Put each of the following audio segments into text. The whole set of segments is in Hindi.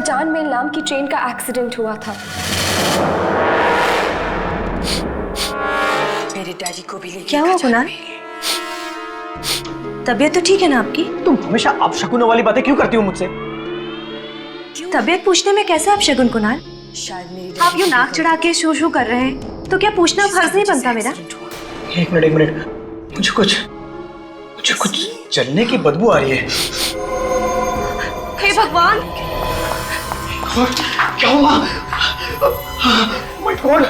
शाहजहान मेल नाम की ट्रेन का एक्सीडेंट हुआ था। मेरे डैडी को भी क्या हुआ कुणाल? तबीयत तो ठीक है ना आपकी? तुम हमेशा अपशकुनों वाली बातें क्यों करती हो मुझसे? तबीयत पूछने में कैसे अपशकुन कुणाल? शायद मेरी आप यूं नाक चढ़ा के शू शू कर रहे हैं तो क्या पूछना फर्ज नहीं बनता मेरा? एक मिनट, मुझे कुछ जलने की बदबू आ रही है। हे भगवान! क्या हुआ? My God!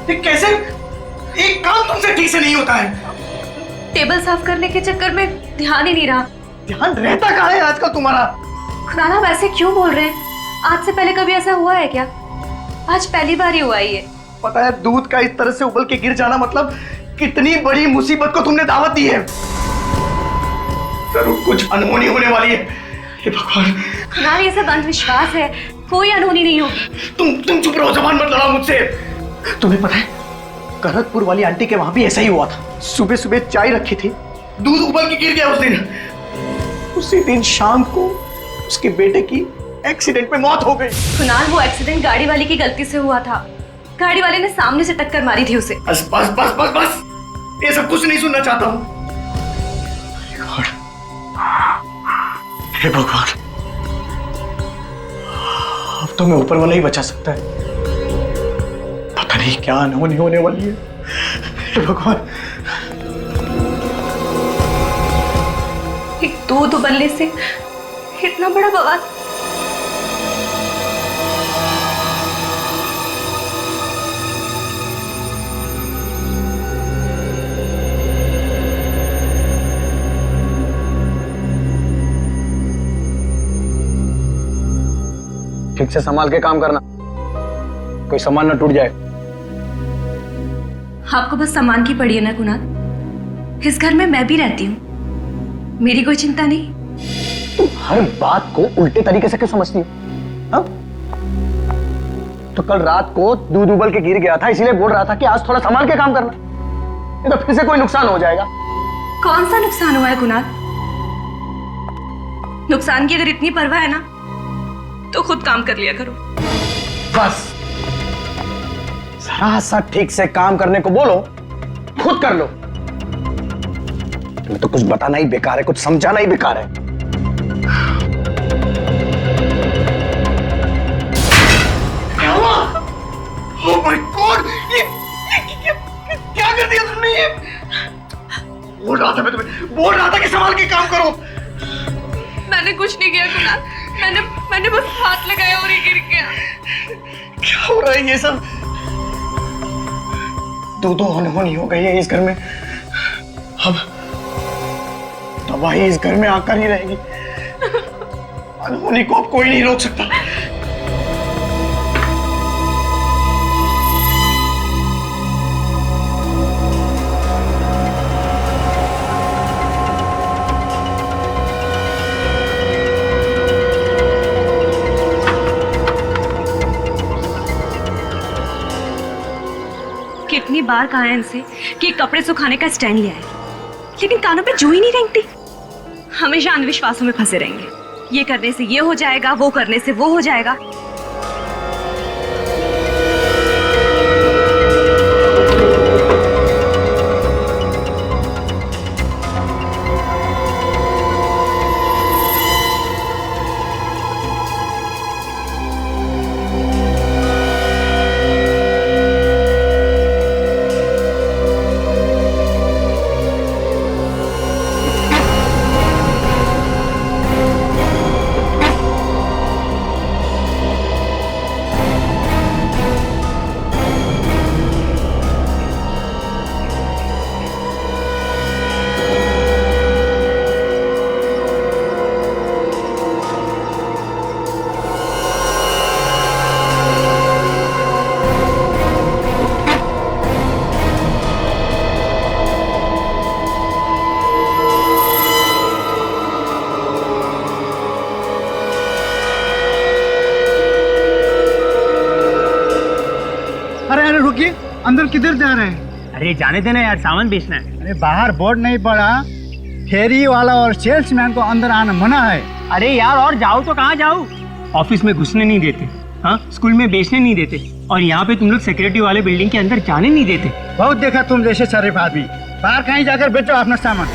ये कैसे? एक काम तुमसे ठीक से नहीं होता है। टेबल साफ करने के चक्कर में ध्यान ही नहीं रहा। ध्यान रहता कहाँ है आजकल तुम्हारा? कुणाल आप ऐसे क्यों बोल रहे हैं? आज से पहले कभी ऐसा हुआ है क्या? आज पहली बार ही हुआ है ये। पता है दूध का इस तरह से उबल के गिर जाना मतलब कितनी बड़ी मुसीबत को तुमने दावत दी है। जरूर कुछ अनहोनी होने वाली है। हे भगवान! कुणाल ये सब अंधविश्वास है, कोई अनहोनी नहीं होगी। तुम चुप रहो, जबान मत लड़ाओ मुझसे। तुम्हें पता है करतपुर वाली आंटी के वहां भी ऐसा ही हुआ था। सुबह सुबह चाय रखी थी, दूध उबल के गिर गया उस दिन। उसी दिन शाम को उसके बेटे की एक्सीडेंट में मौत हो गई। कुणाल वो एक्सीडेंट गाड़ी वाले की गलती से हुआ था। गाड़ी वाले ने सामने से टक्कर मारी थी उसे। बस बस बस बस बस, ये सब कुछ नहीं सुनना चाहता हूँ। हे भगवान, अब तो मैं ऊपर वाला ही बचा सकता है। पता नहीं क्या अनहोनी होने वाली है। हे भगवान! एक दूध उबलने से इतना बड़ा बवाल। ठीक से संभाल के काम करना, कोई सामान ना टूट जाए। आपको बस सामान की पड़ी है ना कुणाल? इस घर में मैं भी रहती हूँ, मेरी कोई चिंता नहीं। तुम हर बात को उल्टे तरीके से क्यों समझती हो? हाँ? तो कल रात को दूध उबल के गिर गया था, इसीलिए बोल रहा था कि आज थोड़ा संभाल के काम करना, नहीं तो फिर से कोई नुकसान हो जाएगा। कौन सा नुकसान हुआ है कुणाल? नुकसान की अगर इतनी परवाह है ना तो खुद काम कर लिया करो। बस जरा सा ठीक से काम करने को बोलो, खुद कर लो। तुम्हें तो कुछ बताना ही बेकार है, कुछ समझाना ही बेकार है। क्या हुआ? Oh my God! ये क्या कर दिया तुमने? ये बोल रहा था, मैं तुम्हें बोल रहा था कि संभाल के काम करो। मैंने कुछ नहीं किया कुणाल, मैंने बस हाथ लगाया और ये गिर गया। क्या हो रहा है ये सब? दो अनहोनी हो गई है इस घर में। अब तबाही इस घर में आकर ही रहेगी। अनहोनी को अब कोई नहीं रोक सकता। कितनी बार कहा है इनसे कि कपड़े सुखाने का स्टैंड लिया है, लेकिन कानों पे जू ही नहीं रेंगती। हमेशा अंधविश्वासों में फंसे रहेंगे। ये करने से ये हो जाएगा, वो करने से वो हो जाएगा। रुकिए, अंदर किधर जा रहे हैं? अरे जाने देना यार, सामान बेचना है। अरे बाहर बोर्ड नहीं पड़ा, फेरी वाला और सेल्समैन को अंदर आना मना है। अरे यार और जाओ तो कहाँ जाओ? ऑफिस में घुसने नहीं देते, हाँ, स्कूल में बेचने नहीं देते, और यहाँ पे तुम लोग सिक्योरिटी वाले बिल्डिंग के अंदर जाने नहीं देते। बहुत देखा तुम जैसे शरीफ आदमी। बाहर कहीं जाकर बेचो अपना सामान।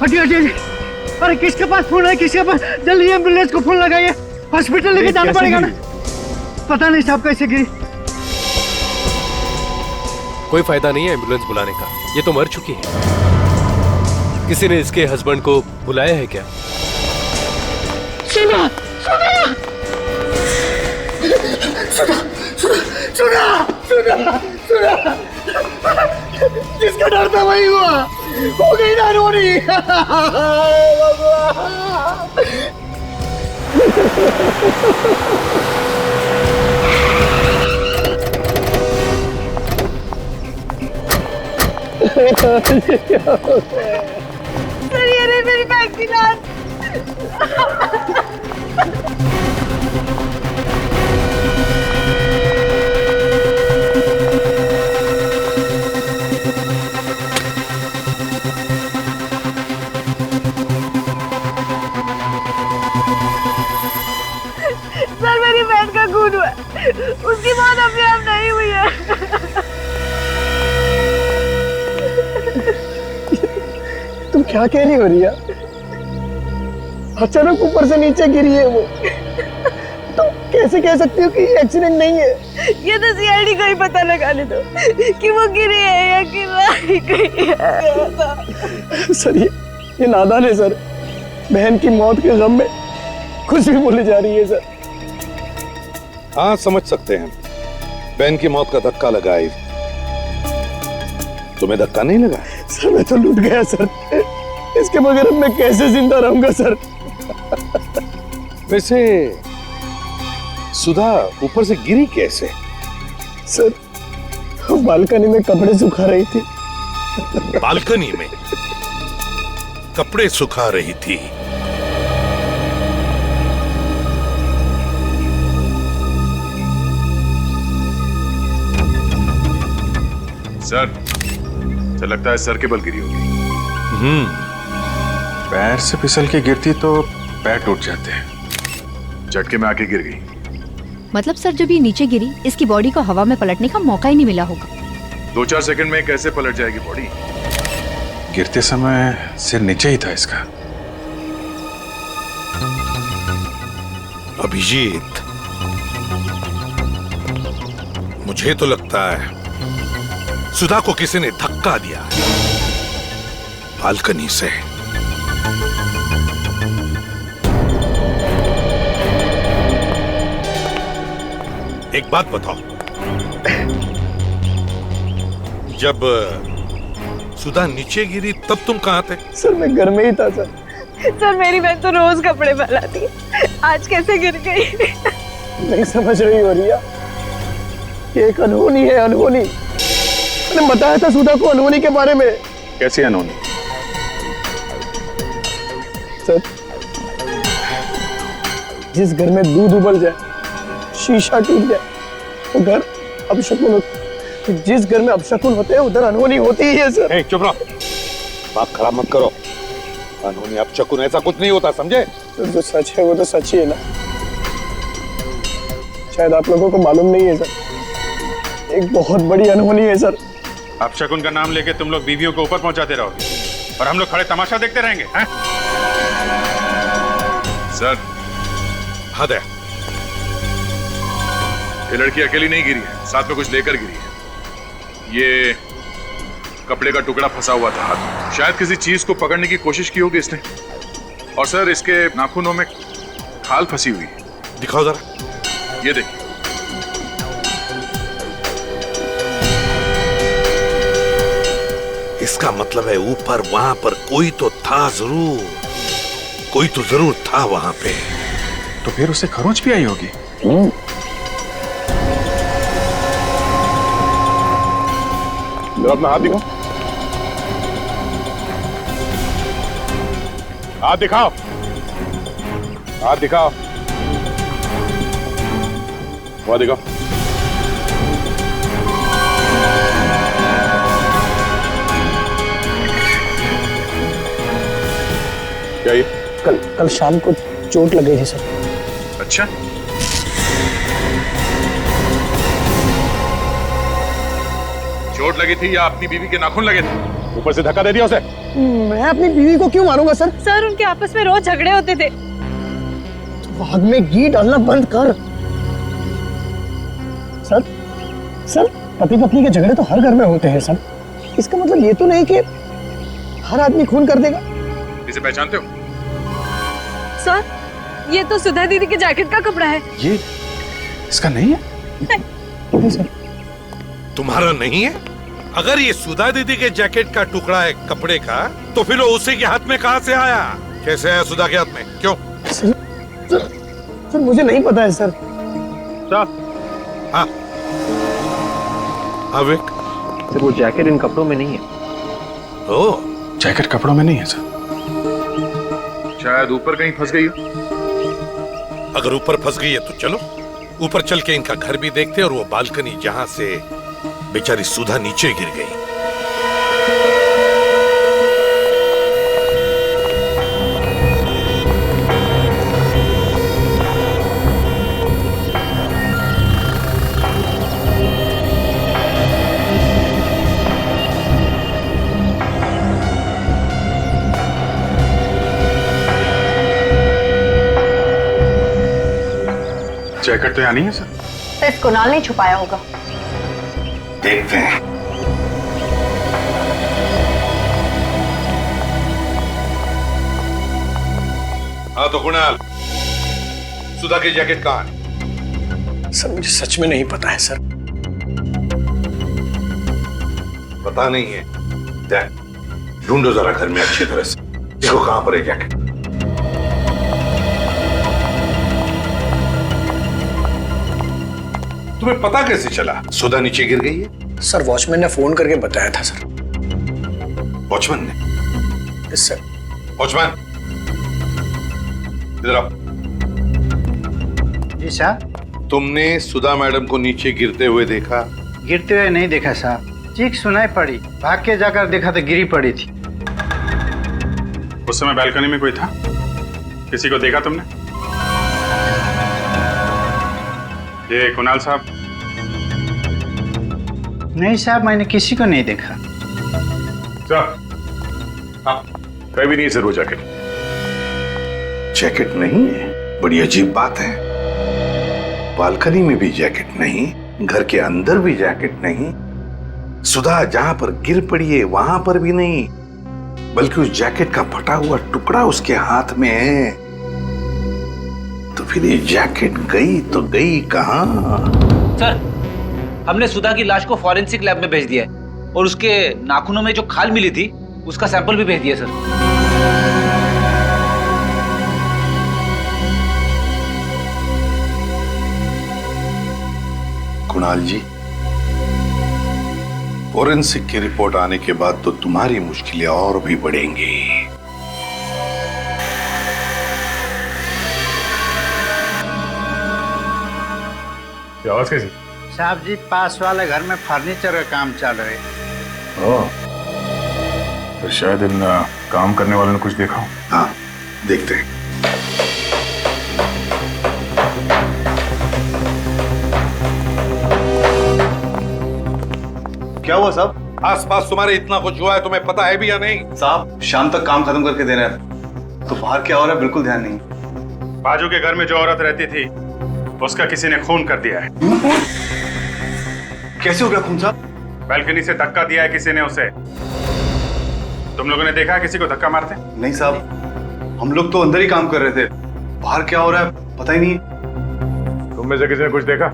हटिए हटिए। अरे किसके पास फोन है? किसके पास? जल्दी एम्बुलेंस को फोन लगाइए, हॉस्पिटल लेके जाना पड़ेगा ना। पता नहीं साहब कैसे गिरी। कोई फायदा नहीं है एम्बुलेंस बुलाने का, ये तो मर चुकी है। किसी ने इसके हस्बैंड को बुलाया है क्या? सुना सुना सुना सुना सुना, जिसका डर था वही हुआ, हो गई ना रोनी। सर ये रही मेरी बैग की लाश। सर मेरी बहन का खून हुआ, उसकी मौत अपने आप नहीं हुई है। तुम क्या कह रही हो रिया? अचानक ऊपर से नीचे गिरी है वो, तो कैसे कह सकती हो कि ये एक्सीडेंट नहीं है? ये तो सीआईडी को ही पता लगाने दो कि वो गिरी है या गिरी गई है। सर ये नादान है सर। बहन की मौत के गम में कुछ भी बोली जा रही है सर। हाँ समझ सकते हैं, बहन की मौत का धक्का लगा है। तुम्हें धक्का नहीं लगा? सर मैं तो लूट गया सर, इसके बगैर अब मैं कैसे जिंदा रहूंगा सर? वैसे सुधा ऊपर से गिरी कैसे? सर बालकनी में कपड़े सुखा रही थी। बालकनी में कपड़े सुखा रही थी? सर लगता है सर के बल गिरी होगी। पैर से फिसल के गिरती तो पैर टूट जाते हैं, झटके में आके गिर गई। मतलब सर जब ये नीचे गिरी, इसकी बॉडी को हवा में पलटने का मौका ही नहीं मिला होगा। 2-4 सेकंड में कैसे पलट जाएगी बॉडी? गिरते समय सिर नीचे ही था इसका। अभिजीत, मुझे तो लगता है सुधा को किसी ने धक्का दिया है बालकनी से। एक बात बताओ, जब सुधा नीचे गिरी तब तुम कहां थे? सर मैं घर में ही था सर। सर मेरी बहन तो रोज कपड़े फैलाती है, आज कैसे गिर गई? नहीं समझ रही हो रिया, ये एक अनहोनी है, अनहोनी। मैंने बताया था सुधा को अनहोनी के बारे में। कैसी अनहोनी? सर जिस घर में दूध उबल जाए, शीशा टूट जाए, वो घर अपशकुन होता है। जिस घर में अपशकुन होते हैं उधर अनहोनी होती ही है सर। चुप रहो, बात खराब मत करो। अनहोनी अपशकुन ऐसा कुछ नहीं होता, समझे? सर जो सच है वो तो सच ही है ना। शायद आप लोगों को मालूम नहीं है सर, एक बहुत बड़ी अनहोनी है सर। अपशकुन का नाम लेके तुम लोग बीवियों को ऊपर पहुंचाते रहोगे और हम लोग खड़े तमाशा देखते रहेंगे, हैं? सर हद है। ये लड़की अकेली नहीं गिरी है, साथ में कुछ लेकर गिरी है। ये कपड़े का टुकड़ा फंसा हुआ था हाथ में, शायद किसी चीज को पकड़ने की कोशिश की होगी इसने। और सर इसके नाखूनों में खाल फंसी हुई है। दिखाओ जरा। ये देखिए। इसका मतलब है ऊपर वहां पर कोई तो था जरूर, कोई तो जरूर था वहां पे। तो फिर उसे खरोंच भी आई होगी। अपना हाथ दिखाओ, हाथ दिखाओ, हाथ दिखाओ। वहां देखो। क्या ये? कल शाम को चोट लग गई थी सर। अच्छा, चोट लगी थी या अपनी बीवी के नाखून लगे थे? ऊपर से धक्का दे दिया उसे। मैं अपनी बीवी को क्यों मारूंगा सर? सर उनके आपस में रोज झगड़े होते थे। आग में घी डालना बंद कर। सर पति पत्नी के झगड़े तो हर घर में होते हैं सर। इसका मतलब ये तो नहीं कि हर आदमी खून कर देगा। इसे पहचानते हो? सर ये तो सुधा दीदी के जैकेट का कपड़ा है। ये इसका नहीं है? नहीं सर। तुम्हारा नहीं है? अगर ये सुधा दीदी के जैकेट का टुकड़ा है कपड़े का, तो फिर वो उसी के हाथ में कहां से आया? कैसे आया सुधा के हाथ में? क्यों? सर मुझे नहीं पता है सर। हाँ विक, सर वो जैकेट इन कपड़ों में नहीं है। ओह, जैकेट कपड़ों में नहीं है सर। शायद ऊपर कहीं फंस गई हो। अगर ऊपर फंस गई है तो चलो ऊपर चल के इनका घर भी देखते हैं, और वो बालकनी जहां से बेचारी सुधा नीचे गिर गई। जैकेट तो यहाँ नहीं है सर। सिर्फ कुणाल ने छुपाया होगा। देखते हैं। हाँ तो कुणाल, सुधा की जैकेट कहाँ है? सर मुझे सच में नहीं पता है सर। पता नहीं है? देख, ढूंढो जरा घर में अच्छी तरह से, देखो कहां पर है जैकेट। तुम्हें पता कैसे चला सुधा नीचे गिर गई है? सर वॉचमैन ने फोन करके बताया था सर। वॉचमैन ने? Yes sir. वॉचमैन इधर आओ। जी साहब। तुमने सुधा मैडम को नीचे गिरते हुए देखा? गिरते हुए नहीं देखा साहब, चीख सुनाई पड़ी, भाग के जाकर देखा तो गिरी पड़ी थी। उस समय बालकनी में कोई था? किसी को देखा तुमने? ये कुणाल साहब? नहीं साहब, मैंने किसी को नहीं देखा। हाँ, कहीं भी नहीं सर वो जैकेट। जैकेट नहीं है? बड़ी अजीब बात है। बालकनी में भी जैकेट नहीं, घर के अंदर भी जैकेट नहीं, सुधा जहां पर गिर पड़ी है वहां पर भी नहीं, बल्कि उस जैकेट का फटा हुआ टुकड़ा उसके हाथ में है। तो फिर ये जैकेट गई तो गई कहां? सर, हमने सुधा की लाश को फॉरेंसिक लैब में भेज दिया है, और उसके नाखूनों में जो खाल मिली थी उसका सैंपल भी भेज दिया सर। कुणाल जी, फॉरेंसिक की रिपोर्ट आने के बाद तो तुम्हारी मुश्किलें और भी बढ़ेंगी। आवाज कैसी? साहब जी, पास वाले घर में फर्नीचर का काम चल रहा है। ओह, तो शायद इन काम करने वालों ने कुछ देखा हो। हाँ, देखते हैं। क्या हुआ साहब? आसपास तुम्हारे इतना कुछ हुआ है, तुम्हें पता है भी या नहीं? साहब, शाम तक काम खत्म करके देना है, तो बाहर क्या हो रहा है बिल्कुल ध्यान नहीं। बाजू के घर में जो औरत रहती थी उसका किसी ने खून कर दिया है। कैसे हो गया खून साहब? बालकनी से धक्का दिया है किसी ने उसे। तुम लोगों ने देखा किसी को धक्का मारते? नहीं साहब, हम लोग तो अंदर ही काम कर रहे थे, बाहर क्या हो रहा है पता ही नहीं। तुम में से किसी ने कुछ देखा?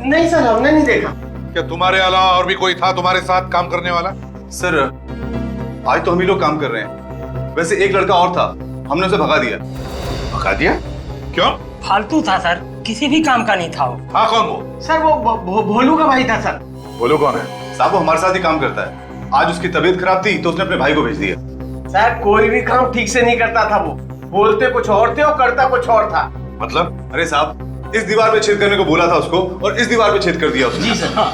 नहीं सर, हमने नहीं देखा। क्या तुम्हारे अलावा और भी कोई था तुम्हारे साथ काम करने वाला? सर, आज तो हम ही लोग काम कर रहे हैं, वैसे एक लड़का और था, हमने उसे भगा दिया। भगा दिया? क्यों? फालतू था सर, किसी भी काम का नहीं था वो। हाँ, कौन वो? सर वो भोलू का भाई था सर। भोलू कौन है? साहब, वो हमारे साथ ही काम करता है। आज उसकी तबीयत खराब थी तो उसने अपने भाई को भेज दिया। सर कोई भी काम ठीक से नहीं करता था वो, बोलते कुछ और थे और करता कुछ और था। मतलब? अरे साहब, इस दीवार पे छेद करने को बोला था उसको और इस दीवार पे छेद कर दिया उसने। जी सर। हाँ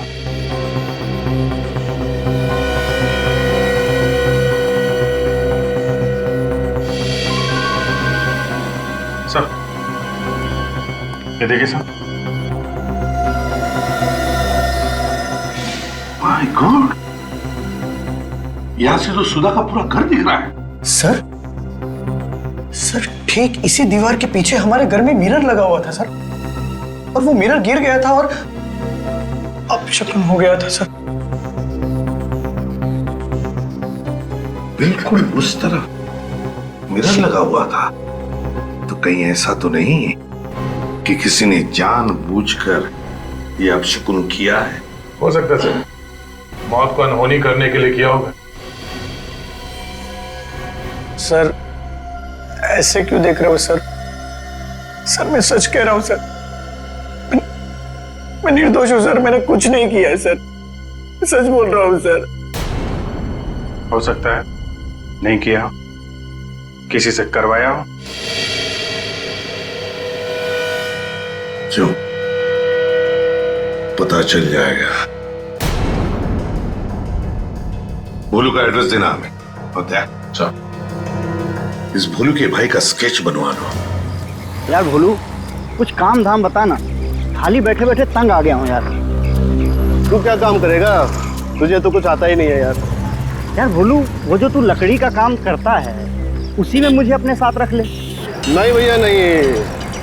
सर, ये देखिए सर। माय गॉड, यहां से तो सुधा का पूरा घर दिख रहा है। सर, सर ठीक इसी दीवार के पीछे हमारे घर में मिरर लगा हुआ था सर, और वो मिरर गिर गया था और अपशकुन हो गया था सर। बिल्कुल उस तरह मिरर लगा हुआ था, तो कहीं ऐसा तो नहीं कि किसी ने जानबूझकर ये अपशकुन किया है? हो सकता है सर, मौत को अनहोनी करने के लिए किया होगा। सर ऐसे क्यों देख रहे हो सर? सर मैं सच कह रहा हूं सर, मैं निर्दोष हूं सर, मैंने कुछ नहीं किया है सर, सच बोल रहा हूं सर। हो सकता है नहीं किया हो, किसी से करवाया हो। जो पता चल जाएगा। भोलू का एड्रेस देना हमें। होता है इस भोलू के भाई का स्केच बनवा लो। यार भोलू, कुछ काम धाम बता ना, खाली बैठे बैठे तंग आ गया हूँ यार। तू क्या काम करेगा? तुझे तो कुछ आता ही नहीं है यार। यार भोलू, वो जो तू लकड़ी का काम करता है उसी में मुझे अपने साथ रख ले। नहीं भैया नहीं,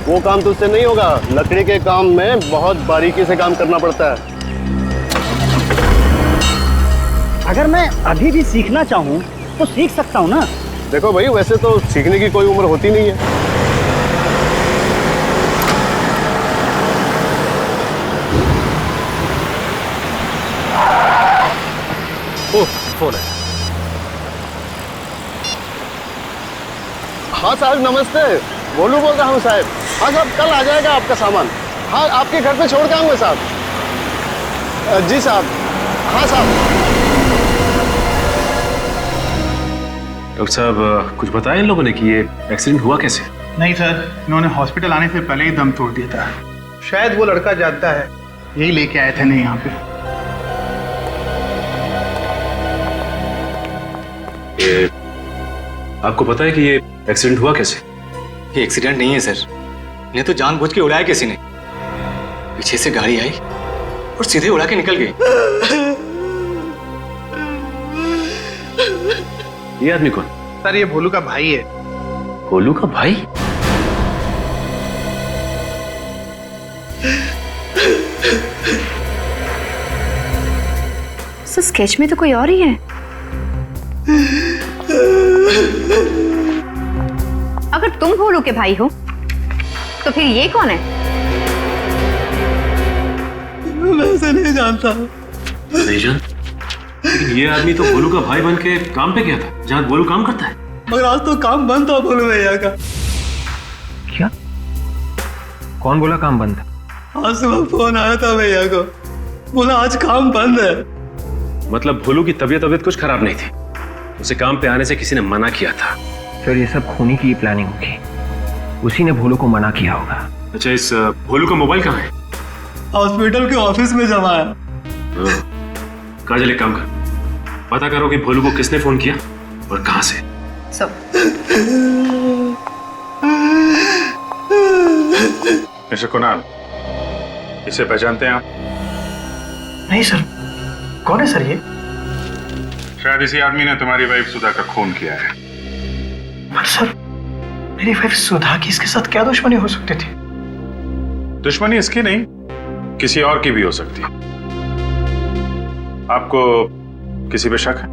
वो काम तुझसे नहीं होगा। लकड़ी के काम में बहुत बारीकी से काम करना पड़ता है। अगर मैं अभी भी सीखना चाहूँ तो सीख सकता हूँ ना। देखो भाई, वैसे तो सीखने की कोई उम्र होती नहीं है। ओह, फोन है। हाँ साहब नमस्ते, भोलू बोल रहा हूँ साहब। हाँ साहब, कल आ जाएगा आपका सामान। हाँ, आपके घर पे छोड़ के आऊँगा साहब। जी साहब। हाँ साहब। डॉक्टर साहब, कुछ बताया इन लोगों ने कि ये एक्सीडेंट हुआ कैसे? नहीं सर, इन्होंने हॉस्पिटल आने से पहले ही दम तोड़ दिया था। शायद वो लड़का जानता है, यही लेके आए थे नहीं यहाँ पे। ये आपको पता है कि ये एक्सीडेंट हुआ कैसे? ये एक्सीडेंट नहीं है सर, इन्हें तो जानबूझ के उड़ाया किसी ने। पीछे से गाड़ी आई और सीधे उड़ा के निकल गई। ये आदमी कौन? सर ये भोलू का भाई है। भोलू का भाई? सर स्केच में तो कोई और ही है। अगर तुम भोलू के भाई हो तो फिर ये कौन है? मैं उसे नहीं जानता। नहीं जान? लेकिन ये आदमी तो भोलू का भाई बन के काम पे गया था जहाँ भोलू काम करता है। मगर आज तो काम बंद था भोलू भैया का। क्या? कौन बोला काम बंद था? आज सुबह फोन आया था भैया को, बोला आज काम बंद है। मतलब भोलू की तबीयत कुछ खराब नहीं थी, उसे काम पे आने से किसी ने मना किया था। सर ये सब खूनी की प्लानिंग होगी, उसी ने भोलू को मना किया होगा। अच्छा, इस भोलू का मोबाइल कहाँ है? हॉस्पिटल के ऑफिस में जमा है। काजल एक काम कर, पता करो कि भोलू को किसने फोन किया और कहां से। मिस्टर कुणाल, इसे पहचानते हैं आप? नहीं सर, कौन है सर ये? शायद इसी आदमी ने तुम्हारी वाइफ सुधा का खून किया है। पर सर, मेरी वाइफ सुधा की इसके साथ क्या दुश्मनी हो सकती थी? दुश्मनी इसकी नहीं, किसी और की भी हो सकती है। आपको किसी पे शक है?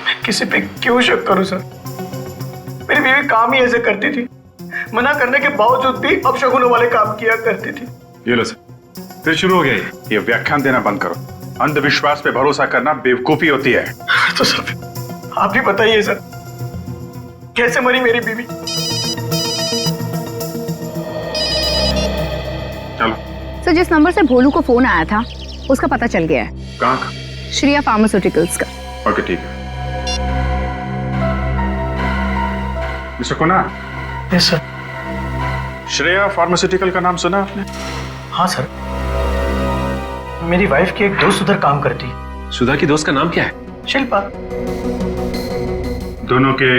मैं किसी पे क्यों शक करूं सर? मेरी बीवी काम ही ऐसे करती थी, मना करने के बावजूद भी अपशगुनों वाले काम किया करती थी। ये लो सर, फिर शुरू हो गया ये व्याख्यान देना बंद करो। अंधविश्वास पे भरोसा करना बेवकूफी होती है। तो सर आप भी बताइए सर, कैसे मरी मेरी बीवी? चलो। सर जिस नंबर से भोलू को फोन आया था उसका पता चल गया है। कहाँ का? श्रेया फार्मास्यूटिकल्स का। ओके ठीक है। Mister Kunal. Yes sir. Shreya pharmaceutical का नाम सुना आपने? हाँ सर, मेरी वाइफ की एक दोस्त उधर काम करती है। सुधा की दोस्त का नाम क्या है? शिल्पा। दोनों के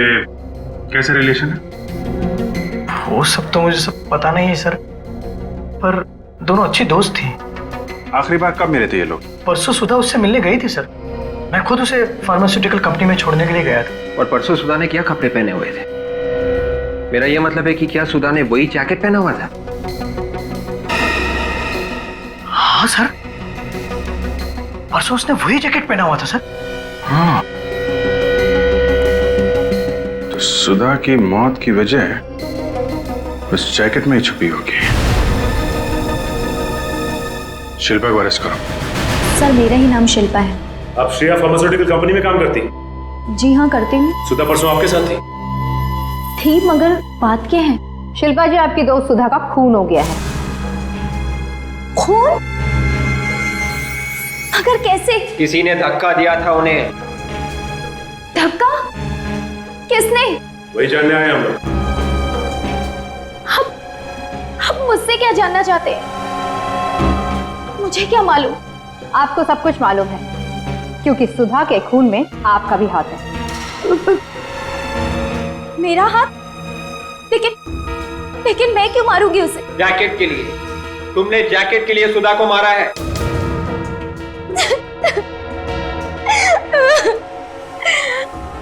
कैसे रिलेशन है? वो सब तो मुझे सब पता नहीं है सर, पर दोनों अच्छी दोस्त थी। आखिरी बार कब मिले थे ये लोग? परसों सुधा उससे मिलने गई थी सर। मैं खुद उसे फार्मास्यूटिकल कंपनी में छोड़ने के लिए गया था। और परसों सुधा ने क्या कपड़े पहने हुए थे? मेरा यह मतलब है कि क्या सुधा ने वही जैकेट पहना हुआ था? हाँ सर, परसों उसने वही जैकेट पहना हुआ था सर। हाँ। तो सुधा की मौत की वजह उस जैकेट में ही छुपी होगी। शिल्पा को अरेस्ट करो। सर मेरा ही नाम शिल्पा है। आप श्रेया फार्मास्यूटिकल कंपनी में काम करती? जी हाँ करती हूँ। सुधा परसों आपके साथ थी? थी, मगर बात क्या है? शिल्पा जी, आपकी दोस्त सुधा का खून हो गया है। खून? मगर कैसे? किसी ने धक्का दिया था उन्हें। धक्का? किसने? वही जानने आए हम लोग। अब मुझसे क्या जानना चाहते हैं? मुझे क्या मालूम? आपको सब कुछ मालूम है, क्योंकि सुधा के खून में आपका भी हाथ है। मेरा हाथ? लेकिन मैं क्यों मारूंगी उसे? जैकेट के लिए। तुमने जैकेट के लिए सुधा को मारा है।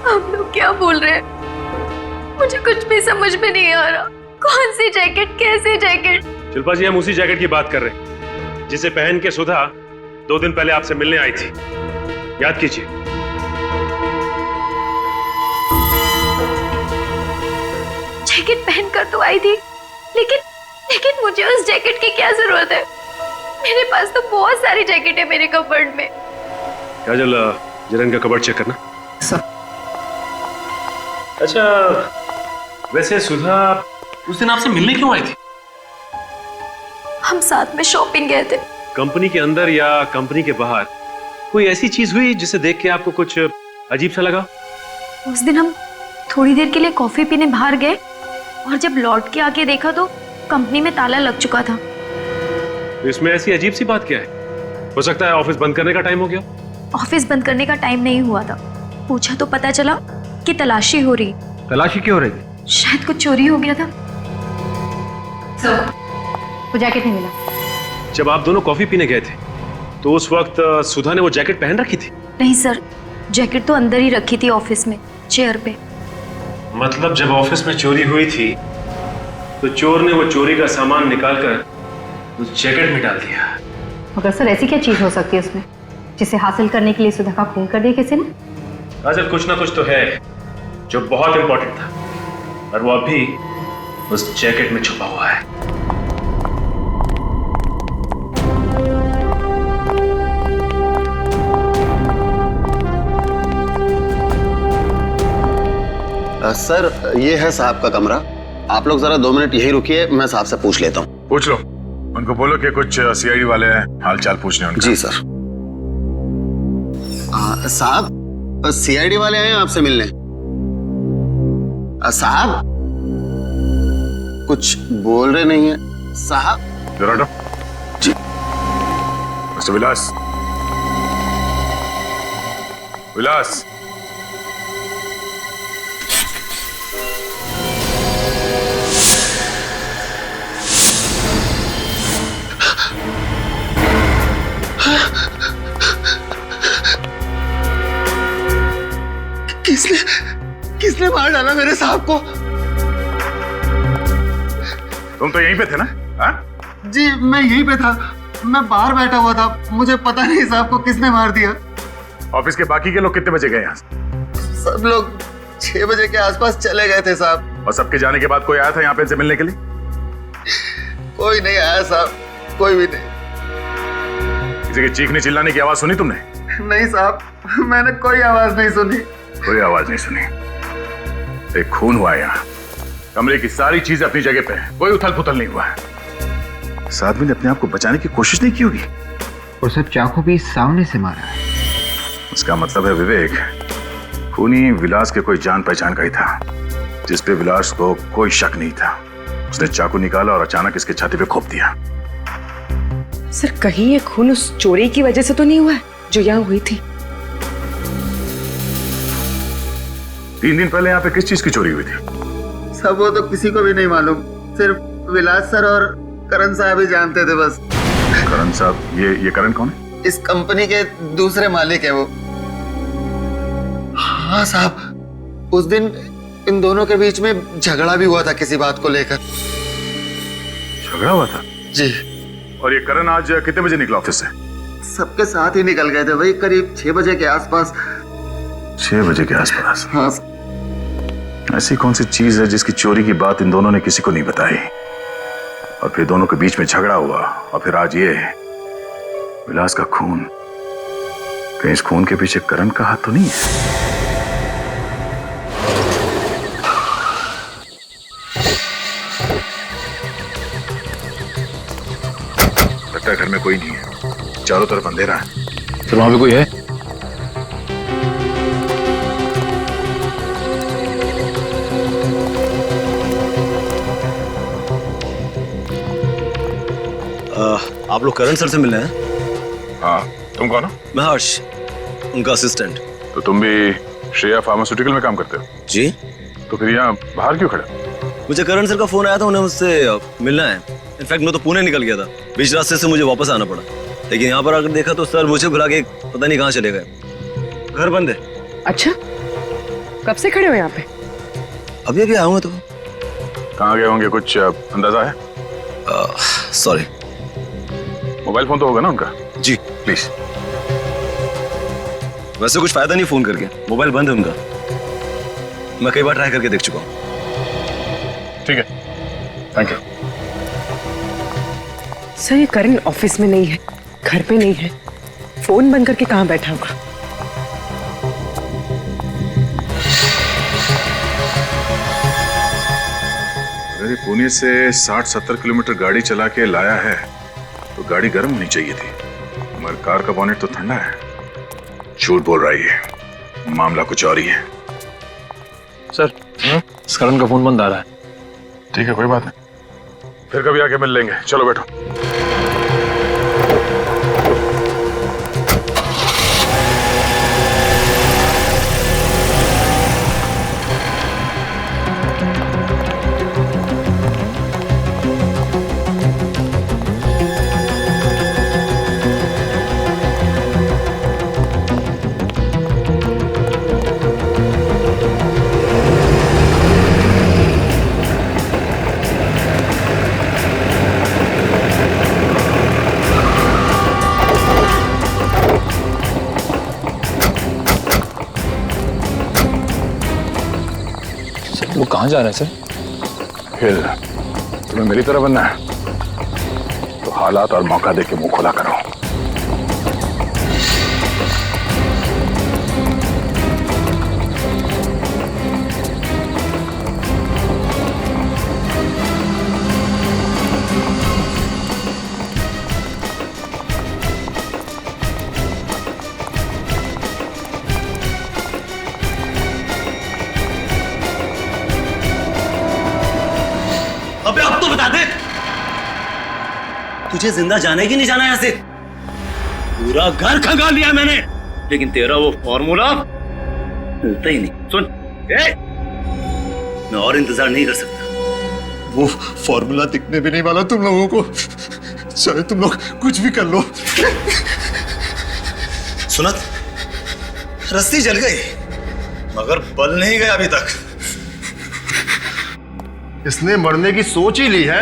आप लोग क्या बोल रहे हैं? मुझे कुछ भी समझ में नहीं आ रहा। कौन सी जैकेट, कैसी जैकेट? शिल्पा जी, हम उसी जैकेट की बात कर रहे हैं जिसे पहन के सुधा 2 दिन पहले आपसे मिलने आई थी। याद कीजिए। जैकेट पहनकर तो आई थी, लेकिन मुझे उस जैकेट की क्या जरूरत है? मेरे पास तो बहुत सारी जैकेट है मेरे कबर्ड में। काजल, जरा इनका कबर्ड चेक करना। सर। अच्छा, वैसे सुधा उस दिन आपसे मिलने क्यों आई थी? हम साथ में शॉपिंग गए थे। कंपनी के अंदर या कंपनी के बाहर कोई ऐसी चीज हुई जिसे देख के आपको कुछ अजीब सा लगा? उस दिन हम थोड़ी देर के लिए कॉफी पीने बाहर गए और जब लौट के आके देखा तो कंपनी में ताला लग चुका था। तो इसमें ऐसी अजीब सी बात क्या है? हो सकता है ऑफिस बंद करने का टाइम हो गया। ऑफिस बंद करने का टाइम नहीं हुआ था। पूछा तो पता चला कि तलाशी हो रही। तलाशी क्यों हो रही? शायद कुछ चोरी हो गया था। वो जैकेट नहीं मिला। जब आप दोनों कॉफी पीने गए थे तो उस वक्त सुधा ने वो जैकेट पहन रखी थी? नहीं सर, जैकेट तो अंदर ही रखी थी ऑफिस में, चेयर पे। मतलब जब ऑफिस में चोरी हुई थी तो चोर ने वो चोरी का सामान निकालकर उस जैकेट में डाल दिया। मगर सर, ऐसी क्या चीज हो सकती है उसमें जिसे हासिल करने के लिए सुधा का खून कर दिया किसी ने? काजल, कुछ ना कुछ तो है जो बहुत इंपॉर्टेंट था और वो अभी उस जैकेट में छुपा हुआ है। सर, ये है साहब का कमरा। आप लोग जरा 2 मिनट यही रुकिए, मैं साहब से पूछ लेता हूँ। पूछ लो, उनको बोलो कि कुछ सीआईडी वाले हाल चाल पूछने उनका। जी सर। साहब, सीआईडी वाले आए हैं आपसे मिलने। साहब, कुछ बोल रहे नहीं है साहब। जरा हटो। जी। मिस्टर विलास। विलास, किसने मार डाला मेरे साहब को? तुम तो यहीं पे थे ना? हाँ? जी, मैं यहीं पे था। मैं बाहर बैठा हुआ था। मुझे पता नहीं साहब को किसने मार दिया। ऑफिस के बाकी के लोग कितने बजे गए यहाँ? सब लोग 6 बजे के आसपास चले गए थे साहब। और सबके जाने के बाद कोई आया था यहाँ पे इनसे मिलने के लिए? कोई नहीं आया साहब, कोई भी नहीं। किसी के चीखने चिल्लाने की आवाज सुनी तुमने? नहीं साहब, मैंने कोई आवाज नहीं सुनी। कोई आवाज नहीं सुनी। एक खून हुआ यहाँ। कमरे की सारी चीजें अपनी जगह पे है, कोई उथल पुथल नहीं हुआ है। इस आदमी ने अपने आप को बचाने की कोशिश नहीं की होगी। और सब चाकू भी सामने से मारा है। उसका मतलब है विवेक, खूनी विलास के कोई जान पहचान का ही था, जिस पे विलास को कोई शक नहीं था। उसने चाकू निकाला और अचानक इसके छाती पे खोप दिया। सर कहीं ये खून उस चोरी की वजह से तो नहीं हुआ है जो यहाँ हुई थी? 3 दिन पहले यहाँ पे किस चीज की चोरी हुई थी? सब वो तो किसी को भी नहीं मालूम, सिर्फ विलास सर और करण साहब ही जानते थे बस। करण साहब, ये करण कौन है? इस कंपनी के दूसरे मालिक है वो। हाँ साहब, उस दिन इन दोनों के बीच में झगड़ा भी हुआ था किसी बात को लेकर। झगड़ा हुआ था? जी। और ये करण आज कितने बजे निकला ऑफिस से? सबके साथ ही निकल गए थे, वही करीब 6 बजे के आसपास। 6 बजे के आसपास? हाँ। ऐसी कौन सी चीज है जिसकी चोरी की बात इन दोनों ने किसी को नहीं बताई, और फिर दोनों के बीच में झगड़ा हुआ, और फिर आज ये विलास का खून? कहीं इस खून के पीछे करण का हाथ तो नहीं है? लगता है घर में कोई नहीं है, चारों तरफ अंधेरा है। फिर वहां पे कोई है? आप लोग करण सर से मिलने हैं? हाँ, तुम कौन हो? मैं हर्ष, उनका असिस्टेंट। तो तुम भी श्रेया फार्मास्यूटिकल में काम करते हो? जी। तो फिर यहाँ बाहर क्यों खड़े? मुझे करण सर का फोन आया था, उन्हें मुझसे मिलना है। इनफैक्ट मैं तो पुणे निकल गया था, बीच रास्ते से मुझे वापस आना पड़ा, लेकिन यहाँ पर आकर देखा तो सर मुझे बुला के पता नहीं कहाँ चले गए। घर बंद है। अच्छा, कब से खड़े हो यहाँ पे? अभी अभी आऊंगा। तो कहाँ गए होंगे, कुछ अंदाजा है? सॉरी। मोबाइल फोन तो होगा ना उनका? जी। प्लीज। वैसे कुछ फायदा नहीं फोन करके, मोबाइल बंद है उनका। मैं कई बार ट्राई करके देख चुका हूँ। ठीक है, थैंक यू। सर ये करण ऑफिस में नहीं है, घर पे नहीं है, फोन बंद करके कहाँ बैठा होगा? अगर ये पुणे से 60-70 किलोमीटर गाड़ी चला के लाया है तो गाड़ी गर्म होनी चाहिए थी, मगर कार का बॉनेट तो ठंडा है। झूठ बोल रहा है, मामला कुछ और ही है। सर, इस करण का फोन बंद आ रहा है। ठीक है, कोई बात नहीं, फिर कभी आके मिल लेंगे। चलो बैठो। वो कहाँ जा रहे हैं सर? फिर तुम्हें मेरी तरह बनना है तो हालात और मौका देके मुंह खुला करो। अबे अब तो बता दे, तुझे जिंदा जाने की नहीं जाना यहां से? पूरा घर खंगाल लिया मैंने, लेकिन तेरा वो फॉर्मूला मिलता ही नहीं। सुन, मैं और इंतजार नहीं कर सकता। वो फॉर्मूला दिखने भी नहीं वाला तुम लोगों को, चाहे तुम लोग कुछ भी कर लो। सुनत, रस्सी जल गई मगर बल नहीं गया अभी तक। इसने मरने की सोच ही ली है,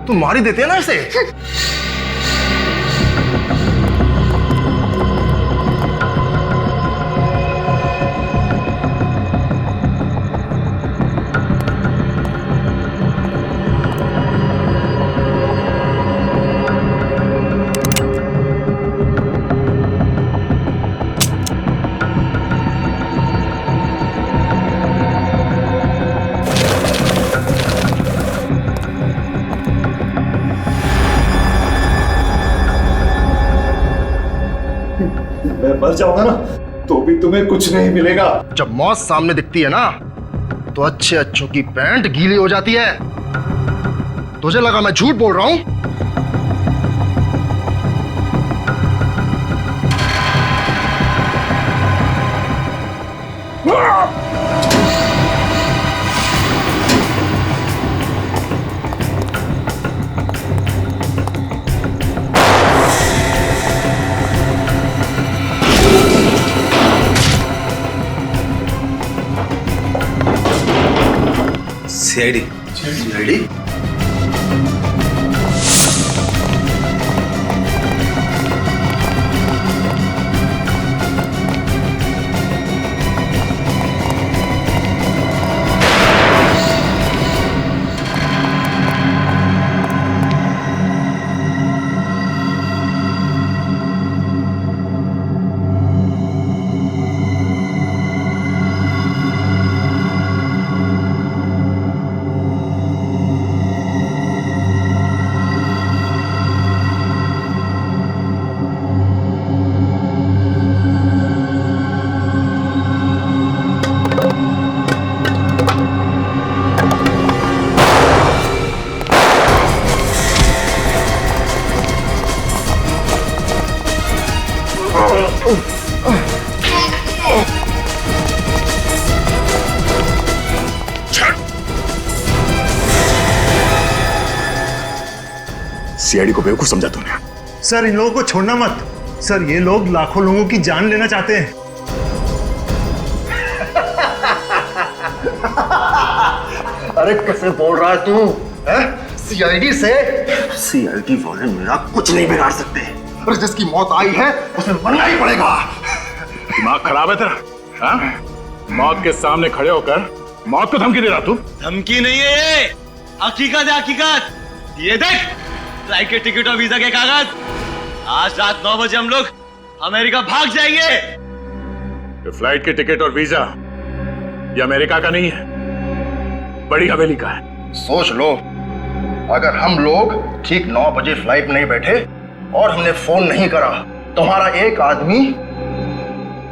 तुम मार ही देते हैं ना इसे। मैं मर जाऊंगा ना तो भी तुम्हें कुछ नहीं मिलेगा। जब मौत सामने दिखती है ना तो अच्छे अच्छों की पैंट गीली हो जाती है। तुझे लगा मैं झूठ बोल रहा हूं? सीआईडी। सीआईडी? सीआईडी को बेवकूफ समझा तूने। सर इन लोगों को छोड़ना मत। सर ये लोग लाखों लोगों की जान लेना चाहते हैं। अरे कैसे बोल रहा है तू? सीआईडी से? सीआईडी वाले मेरा कुछ नहीं बिगाड़ सकते। और जिसकी मौत आई है उसे मरना ही पड़ेगा। दिमाग खराब है तेरा? हाँ? मौत के सामने खड़े होकर मौत को धमकी दे रहा तू? धमकी नहीं है ये, हकीकत है हकीकत। ये देख, फ्लाइट के टिकट और वीजा के कागज। आज रात 9 बजे हम लोग अमेरिका भाग जाएंगे। ये फ्लाइट के टिकट और वीजा ये अमेरिका का नहीं है, बड़ी हवेली का है। सोच लो, अगर हम लोग ठीक 9 बजे फ्लाइट में नहीं बैठे और हमने फोन नहीं करा, तुम्हारा एक आदमी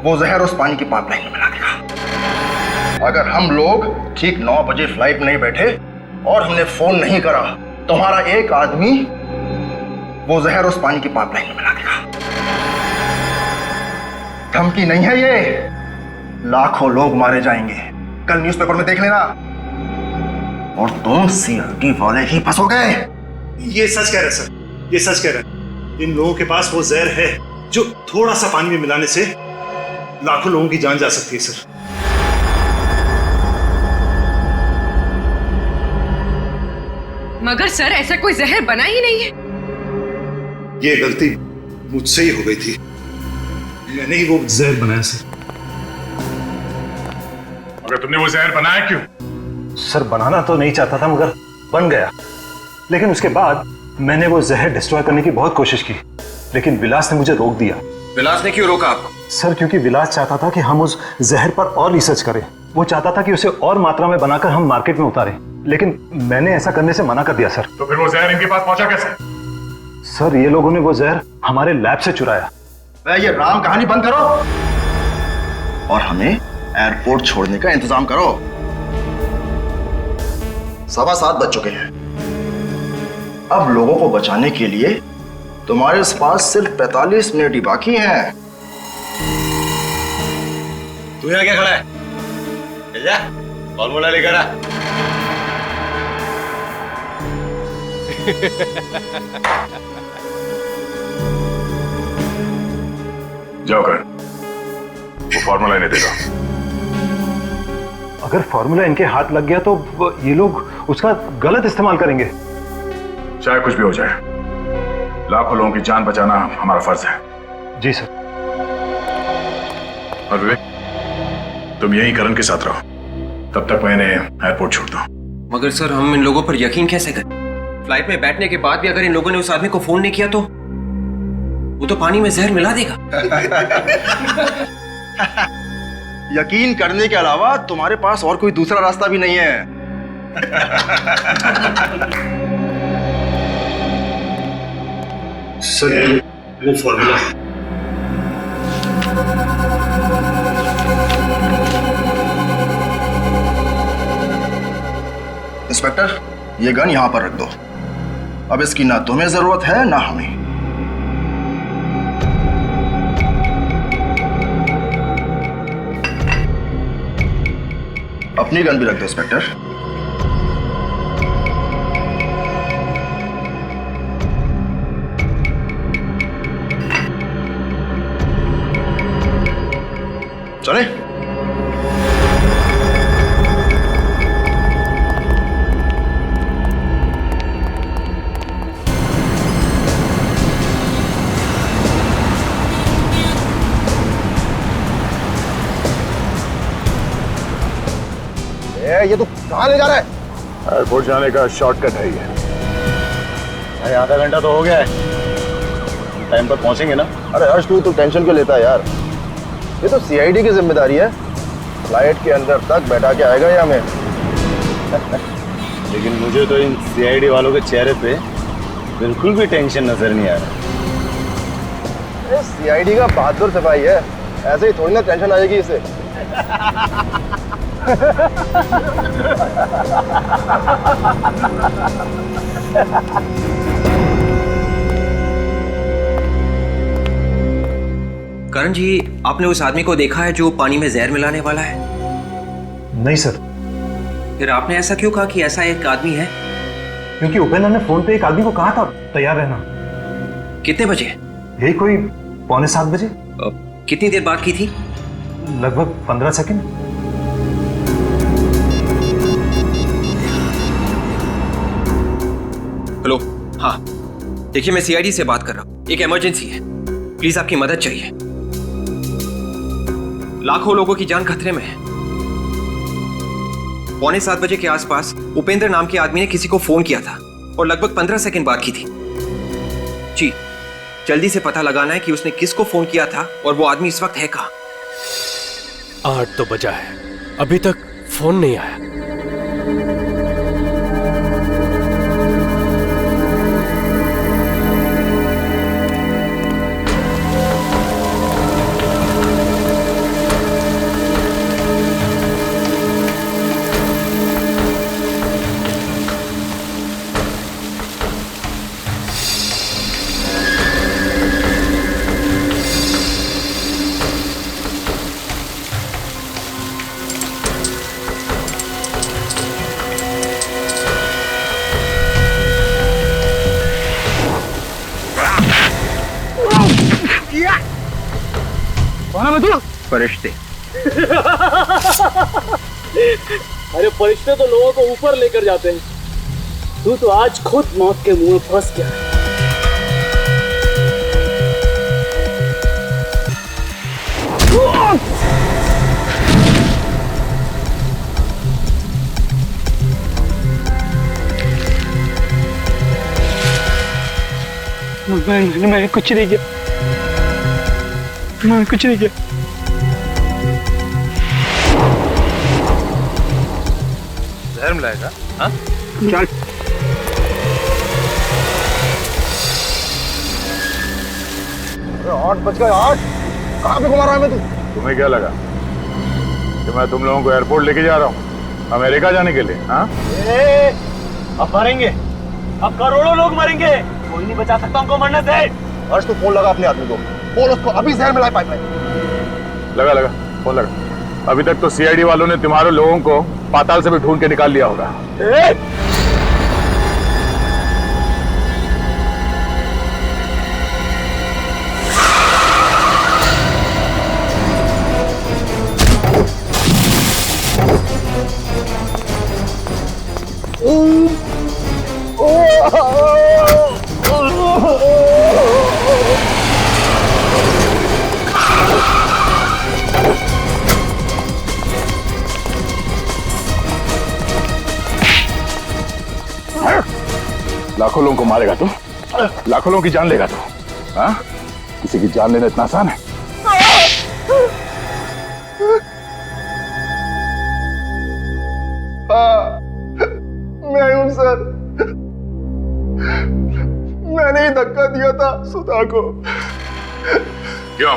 वो जहर उस पानी की पाइपलाइन में मिला देगा। अगर हम लोग ठीक 9 बजे फ्लाइट में नहीं बैठे और हमने फोन नहीं करा, तुम्हारा एक आदमी वो जहर उस पानी की पाइपलाइन में मिला देगा। धमकी नहीं है ये, लाखों लोग मारे जाएंगे, कल न्यूज़पेपर में देख लेना। और तुम सीआईडी वाले ही फंसोगे। ये सच कह रहे सर, ये सच कह रहे। इन लोगों के पास वो जहर है जो थोड़ा सा पानी में मिलाने से लाखों लोगों की जान जा सकती है सर। मगर सर ऐसा कोई जहर बना ही नहीं है। ये गलती मुझसे ही हो गई थी, मैंने ही वो जहर बनाया सर। मगर तुमने वो जहर बनाया क्यों? सर बनाना तो नहीं चाहता था मगर बन गया। लेकिन उसके बाद मैंने वो जहर डिस्ट्रॉय करने की बहुत कोशिश की, लेकिन विलास ने मुझे रोक दिया। विलास ने क्यों रोका आपको? सर क्योंकि विलास चाहता था कि हम उस जहर पर और रिसर्च करें। वो चाहता था कि उसे और मात्रा में बनाकर हम मार्केट में उतारें, लेकिन मैंने ऐसा करने से मना कर दिया सर। तो फिर वो जहर इनके पास पहुंचा कैसे? सर ये लोगों ने वो जहर हमारे लैब से चुराया। ये राम कहानी बंद करो और हमें एयरपोर्ट छोड़ने का इंतजाम करो। 7:15 बज चुके हैं। अब लोगों को बचाने के लिए तुम्हारे पास सिर्फ 45 मिनट ही बाकी हैं। तू यहाँ क्या खड़ा है? जा, फॉर्मूला लेकर आ। जाओ कर, वो फॉर्मूला इन्हें देगा। अगर फॉर्मूला इनके हाथ लग गया तो ये लोग उसका गलत इस्तेमाल करेंगे। चाहे कुछ भी हो जाए, लाखों लोगों की जान बचाना हमारा फर्ज है। जी सर। और विवेक, तुम यहीं करण के साथ रहो, तब तक मैं इन्हें एयरपोर्ट छोड़ता हूं। मगर सर हम इन लोगों पर यकीन कैसे करें? फ्लाइट में बैठने के बाद भी अगर इन लोगों ने उस आदमी को फोन नहीं किया तो वो तो पानी में जहर मिला देगा। यकीन करने के अलावा तुम्हारे पास और कोई दूसरा रास्ता भी नहीं है। सर वो फॉर्मूला इंस्पेक्टर, ये गन यहाँ पर रख दो। अब इसकी ना तुम्हें जरूरत है ना हमें। अपनी गन भी रख दो इंस्पेक्टर। चले। ये तू कहाँ ले जा रहा है? एयरपोर्ट जाने का शॉर्टकट है ये। अरे आधा घंटा तो हो गया है, टाइम पर पहुंचेंगे ना? अरे हर्ष तू टेंशन क्यों लेता है यार? ये तो सीआईडी की जिम्मेदारी है। फ्लाइट के अंदर तक बैठा के आएगा ये हमें। लेकिन मुझे तो इन सीआईडी वालों के चेहरे पे बिल्कुल भी टेंशन नजर नहीं आ रहा। सीआईडी का बहादुर सिपाही है, ऐसे ही थोड़ी ना टेंशन आएगी इसे। करण जी, आपने उस आदमी को देखा है जो पानी में जहर मिलाने वाला है? नहीं सर। फिर आपने ऐसा क्यों कहा कि ऐसा एक आदमी है? क्योंकि उपेंद्र ने फोन पे एक आदमी को कहा था तैयार रहना। कितने बजे? यही कोई 6:45 बजे। कितनी देर बात की थी? लगभग 15 सेकंड। हेलो, हाँ देखिए, मैं सीआईडी से बात कर रहा हूँ। एक इमरजेंसी है, प्लीज आपकी मदद चाहिए। लाखों लोगों की जान खतरे में है। 6:45 बजे के आसपास उपेंद्र नाम के आदमी ने किसी को फोन किया था और लगभग 15 सेकंड बात की थी। जी, जल्दी से पता लगाना है कि उसने किसको फोन किया था और वो आदमी इस वक्त है कहाँ। 8 तो बजा है, अभी तक फोन नहीं आया। फरिश्ते। अरे फरिश्ते तो लोगों को ऊपर लेकर जाते हैं, तू तो आज खुद मौत के मुंह में फंस गया। मैंने कुछ नहीं किया, मैंने कुछ नहीं किया। जहर मिलाएगा? हाँ? चल। अरे 8 बज गए, 8 कहाँ पे घुमा रहा है मैं? तू तुम्हें क्या लगा कि मैं तुम लोगों को एयरपोर्ट लेके जा रहा हूँ अमेरिका जाने के लिए? हाँ, अब मरेंगे, अब करोड़ों लोग मरेंगे, कोई नहीं बचा सकता हमको मरने से। हर्ष तू फोन लगा अपने आदमी को, बोल उसको अभी जहर मिलाए पाइपलाइन। लगा फोन लगा। अभी तक तो सीआईडी वालों ने तुम्हारे लोगों को पाताल से भी ढूंढ के निकाल लिया होगा। लाखों लोगों को मारेगा तू, लाखों लोगों की जान लेगा तू। हाँ, किसी की जान लेना इतना आसान है? हाँ, मैं हूं सर, मैंने ही धक्का दिया था सुधा को। क्यों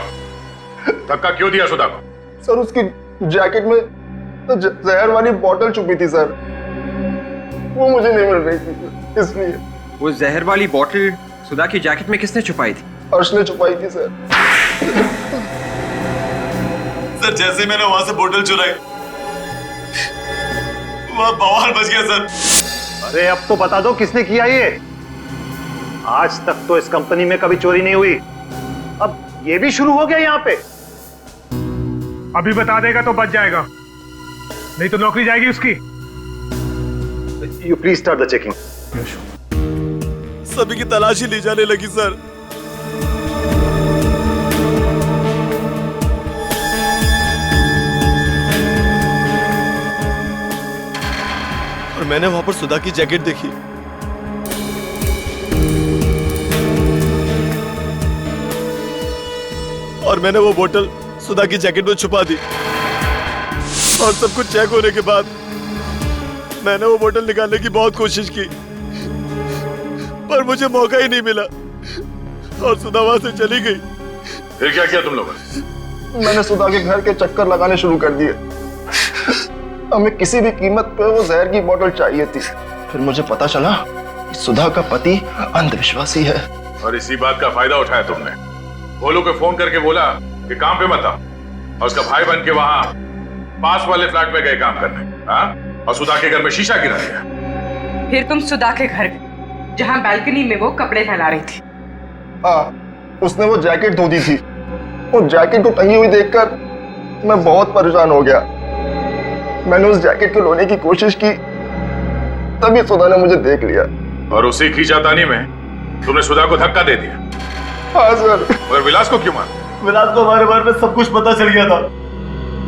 धक्का क्यों दिया सुधा को? सर उसकी जैकेट में जहर वाली बोतल छुपी थी सर। वो मुझे नहीं मिल रही थी, इसलिए। वो जहर वाली बोतल सुधा की जैकेट में किसने छुपाई थी? अर्श ने छुपाई थी सर। सर जैसे मैंने वहां से बोतल चुराई, वहां बवाल बच गया सर। अरे अब तो बता दो किसने किया ये? आज तक तो इस कंपनी में कभी चोरी नहीं हुई, अब ये भी शुरू हो गया यहाँ पे। अभी बता देगा तो बच जाएगा, नहीं तो नौकरी जाएगी उसकी। You please start the checking. सभी की तलाशी ली जाने लगी सर। और मैंने वहां पर सुधा की जैकेट देखी। और मैंने वो बोतल सुधा की जैकेट में छुपा दी। और सब कुछ चेक होने के बाद मैंने वो बोतल निकालने की बहुत कोशिश की, पर मुझे मौका ही नहीं मिला और सुधा वहां से चली गई। फिर क्या किया तुम लोगों ने? मैंने सुधा के घर के चक्कर लगाने शुरू कर दिए। हमें किसी भी कीमत पे वो जहर की बोतल चाहिए थी। फिर मुझे पता चला कि सुधा का पति अंधविश्वासी है। और इसी बात का फायदा उठाया तुमने। भोलू को फोन करके बोला कि काम पे मत आओ, और उसका भाई बन के वहां पास वाले फ्लैट में गए काम करने। हाँ? और सुधा के घर में शीशा गिरा दिया। फिर तुम सुधा के घर गए जहां बालकनी में वो कपड़े फैला रही थी। हाँ, उसने वो जैकेट धो दी थी। वो जैकेट को टंगी हुई देखकर मैं बहुत परेशान हो गया। मैंने उस जैकेट को लोने की कोशिश की, तभी सुधा ने मुझे देख लिया। और उसी खींचातानी में तुमने सुधा को धक्का दे दिया। हाँ सर। और विलास को क्यों मारा? विलास को हमारे बारे में सब कुछ पता चल गया था।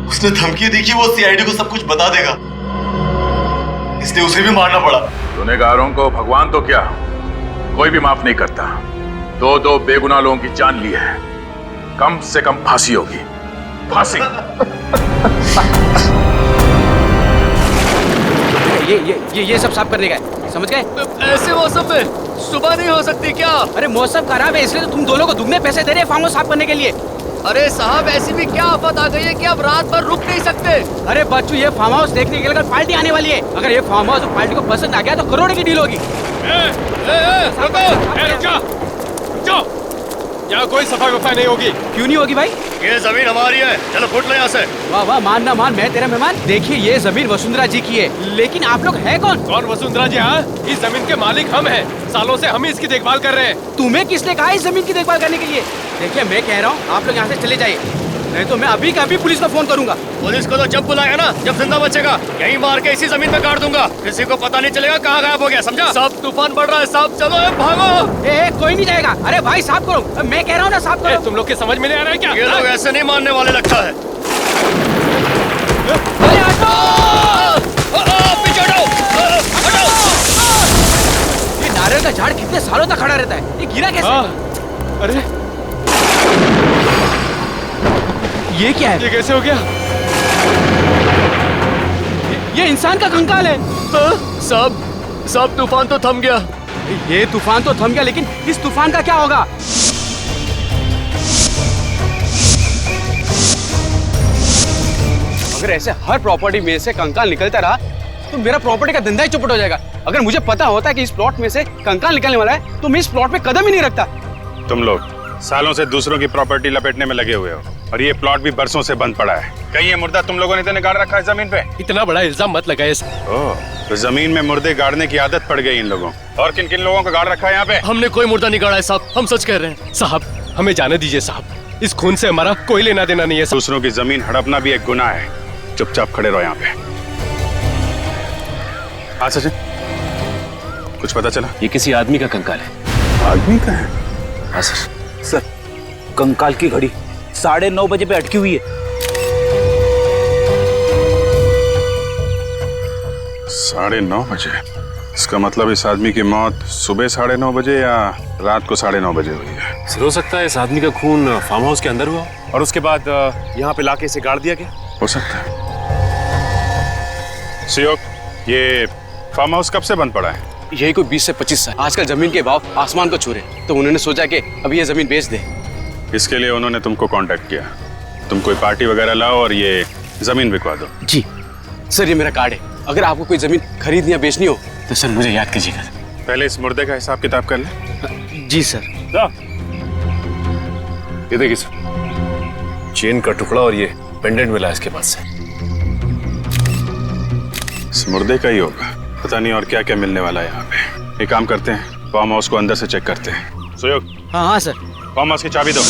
उसने धमकी दी कि वो सीआईडी को सब कुछ बता देगा, इसलिए उसे भी मारना पड़ा। गुनहगारों को भगवान तो क्या, कोई भी माफ नहीं करता। दो बेगुनाह लोगों की जान ली है, कम से कम फांसी होगी। फांसी। ये सब साफ करने का है, समझ गए? ऐसे मौसम में सुबह नहीं हो सकती क्या? अरे मौसम खराब है इसलिए तो तुम दोनों को दुगने पैसे दे रहे हैं फार्म हाउस साफ करने के लिए। अरे साहब ऐसी भी क्या आफत आ गई है कि अब रात भर रुक नहीं सकते। अरे बच्चू ये फार्म हाउस देखने के लिए कल पार्टी आने वाली है। अगर ये फार्म हाउस पार्टी को पसंद आ गया तो करोड़ की डील होगी। यहाँ कोई सफाई वफाई नहीं होगी। क्यों नहीं होगी भाई? ये जमीन हमारी है, चलो फुट ले यहाँ से। वाह वाह, मान ना मान, मैं तेरा मेहमान। देखिए ये जमीन वसुंधरा जी की है, लेकिन आप लोग है कौन? कौन वसुंधरा जी? हाँ, इस जमीन के मालिक हम हैं। सालों से हम ही इसकी देखभाल कर रहे हैं। तुम्हें किसने कहा इस जमीन की देखभाल करने के लिए? देखिए मैं कह रहा हूँ आप लोग यहाँ से चले जाइए, नहीं तो मैं अभी का अभी पुलिस को फोन करूंगा। पुलिस को तो जब बुलाएगा ना, जब जिंदा बचेगा, यहीं मार के इसी जमीन पे काट दूंगा। किसी को पता नहीं चलेगा कहाँ गायब हो गया, समझा? सब तूफान बढ़ रहा है साहब, चलो भागो। कोई नहीं जाएगा। अरे भाई साफ करो, मैं कह रहा हूँ ना साफ करो। तुम लोग के समझ में नहीं आ रहा है क्या? ये लोग ऐसे नहीं मानने वाले लगता है। ये नारियल का झाड़ कितने सालों तक खड़ा रहता है, ये गिरा कैसे? अरे ये क्या है? ये कैसे हो गया? ये इंसान का कंकाल है। सब तूफान तो थम गया। ये तूफान तो थम गया, लेकिन इस तूफान का क्या होगा? अगर ऐसे हर प्रॉपर्टी में से कंकाल निकलता रहा तो मेरा प्रॉपर्टी का धंधा ही चौपट हो जाएगा। अगर मुझे पता होता है कि इस प्लॉट में से कंकाल निकलने वाला है तो मैं इस प्लॉट पे कदम ही नहीं रखता। तुम लोग सालों से दूसरों की प्रॉपर्टी लपेटने में लगे हुए हो, और ये प्लॉट भी बरसों से बंद पड़ा है। कहीं ये मुर्दा तुम लोगों ने तो निकाल रखा है जमीन पे? इतना बड़ा इल्जाम मत लगाए। तो जमीन में मुर्दे गाड़ने की आदत पड़ गई इन लोगों। और किन किन लोगों को गाड़ रखा है यहाँ पे? हमने कोई मुर्दा नहीं गाड़ा है साहब, हम सच कह रहे हैं। साहब हमें जाने दीजिए साहब, इस खून से हमारा कोई लेना देना नहीं है। दूसरों की जमीन हड़पना भी एक गुनाह है। चुपचाप खड़े रहो यहाँ पे। हाँ सचिन, कुछ पता चला? ये किसी आदमी का कंकाल है। आदमी का है? हाँ सर, कंकाल की घड़ी 9:30 बजे पे अटकी हुई है। 9:30 बजे? इसका मतलब इस आदमी की मौत सुबह 9:30 बजे या रात को 9:30 बजे हुई है। हो सकता है इस आदमी का खून फार्म हाउस के अंदर हुआ और उसके बाद यहाँ पे लाके इसे गाड़ दिया गया। हो सकता है। सियोक, ये फार्म हाउस कब से बंद पड़ा है? यही कोई 20 से 25 साल। आजकल जमीन के भाव आसमान को छू रहे, तो उन्होंने सोचा कि अभी ये जमीन बेच दे। इसके लिए उन्होंने तुमको कांटेक्ट किया। तुम कोई पार्टी वगैरह लाओ और ये जमीन बिकवा दो। जी सर, ये मेरा कार्ड है। अगर आपको कोई जमीन खरीदनी या बेचनी हो तो सर मुझे याद कीजिएगा। पहले इस मुर्दे का हिसाब किताब कर ले। जी सर। ये देखिए सर, चेन का टुकड़ा और ये पेंडेंट मिला है इसके पास से। इस मुर्दे का ही होगा, पता नहीं और क्या क्या मिलने वाला है यहाँ पे। एक काम करते हैं, फार्म हाउस को अंदर से चेक करते हैं। सुयोग। हाँ हाँ सर। फार्म हाउस की चाबी दो।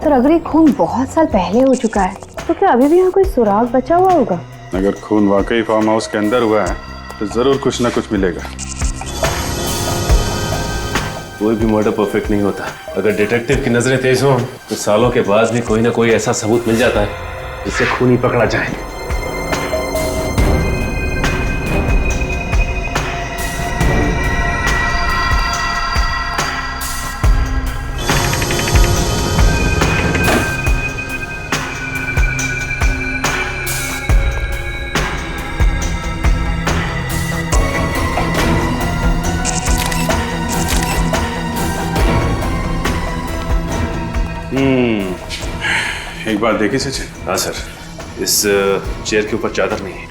सर अगर ये खून बहुत साल पहले हो चुका है तो क्या अभी भी यहाँ कोई सुराग बचा हुआ होगा? अगर खून वाकई फार्म हाउस के अंदर हुआ है तो जरूर कुछ ना कुछ मिलेगा। कोई भी मर्डर परफेक्ट नहीं होता। अगर डिटेक्टिव की नजरें तेज हों तो सालों के बाद भी कोई ना कोई ऐसा सबूत मिल जाता है जिससे खूनी पकड़ा जाए। एक बात देखी सचिन? हाँ सर, इस चेयर के ऊपर चादर नहीं है।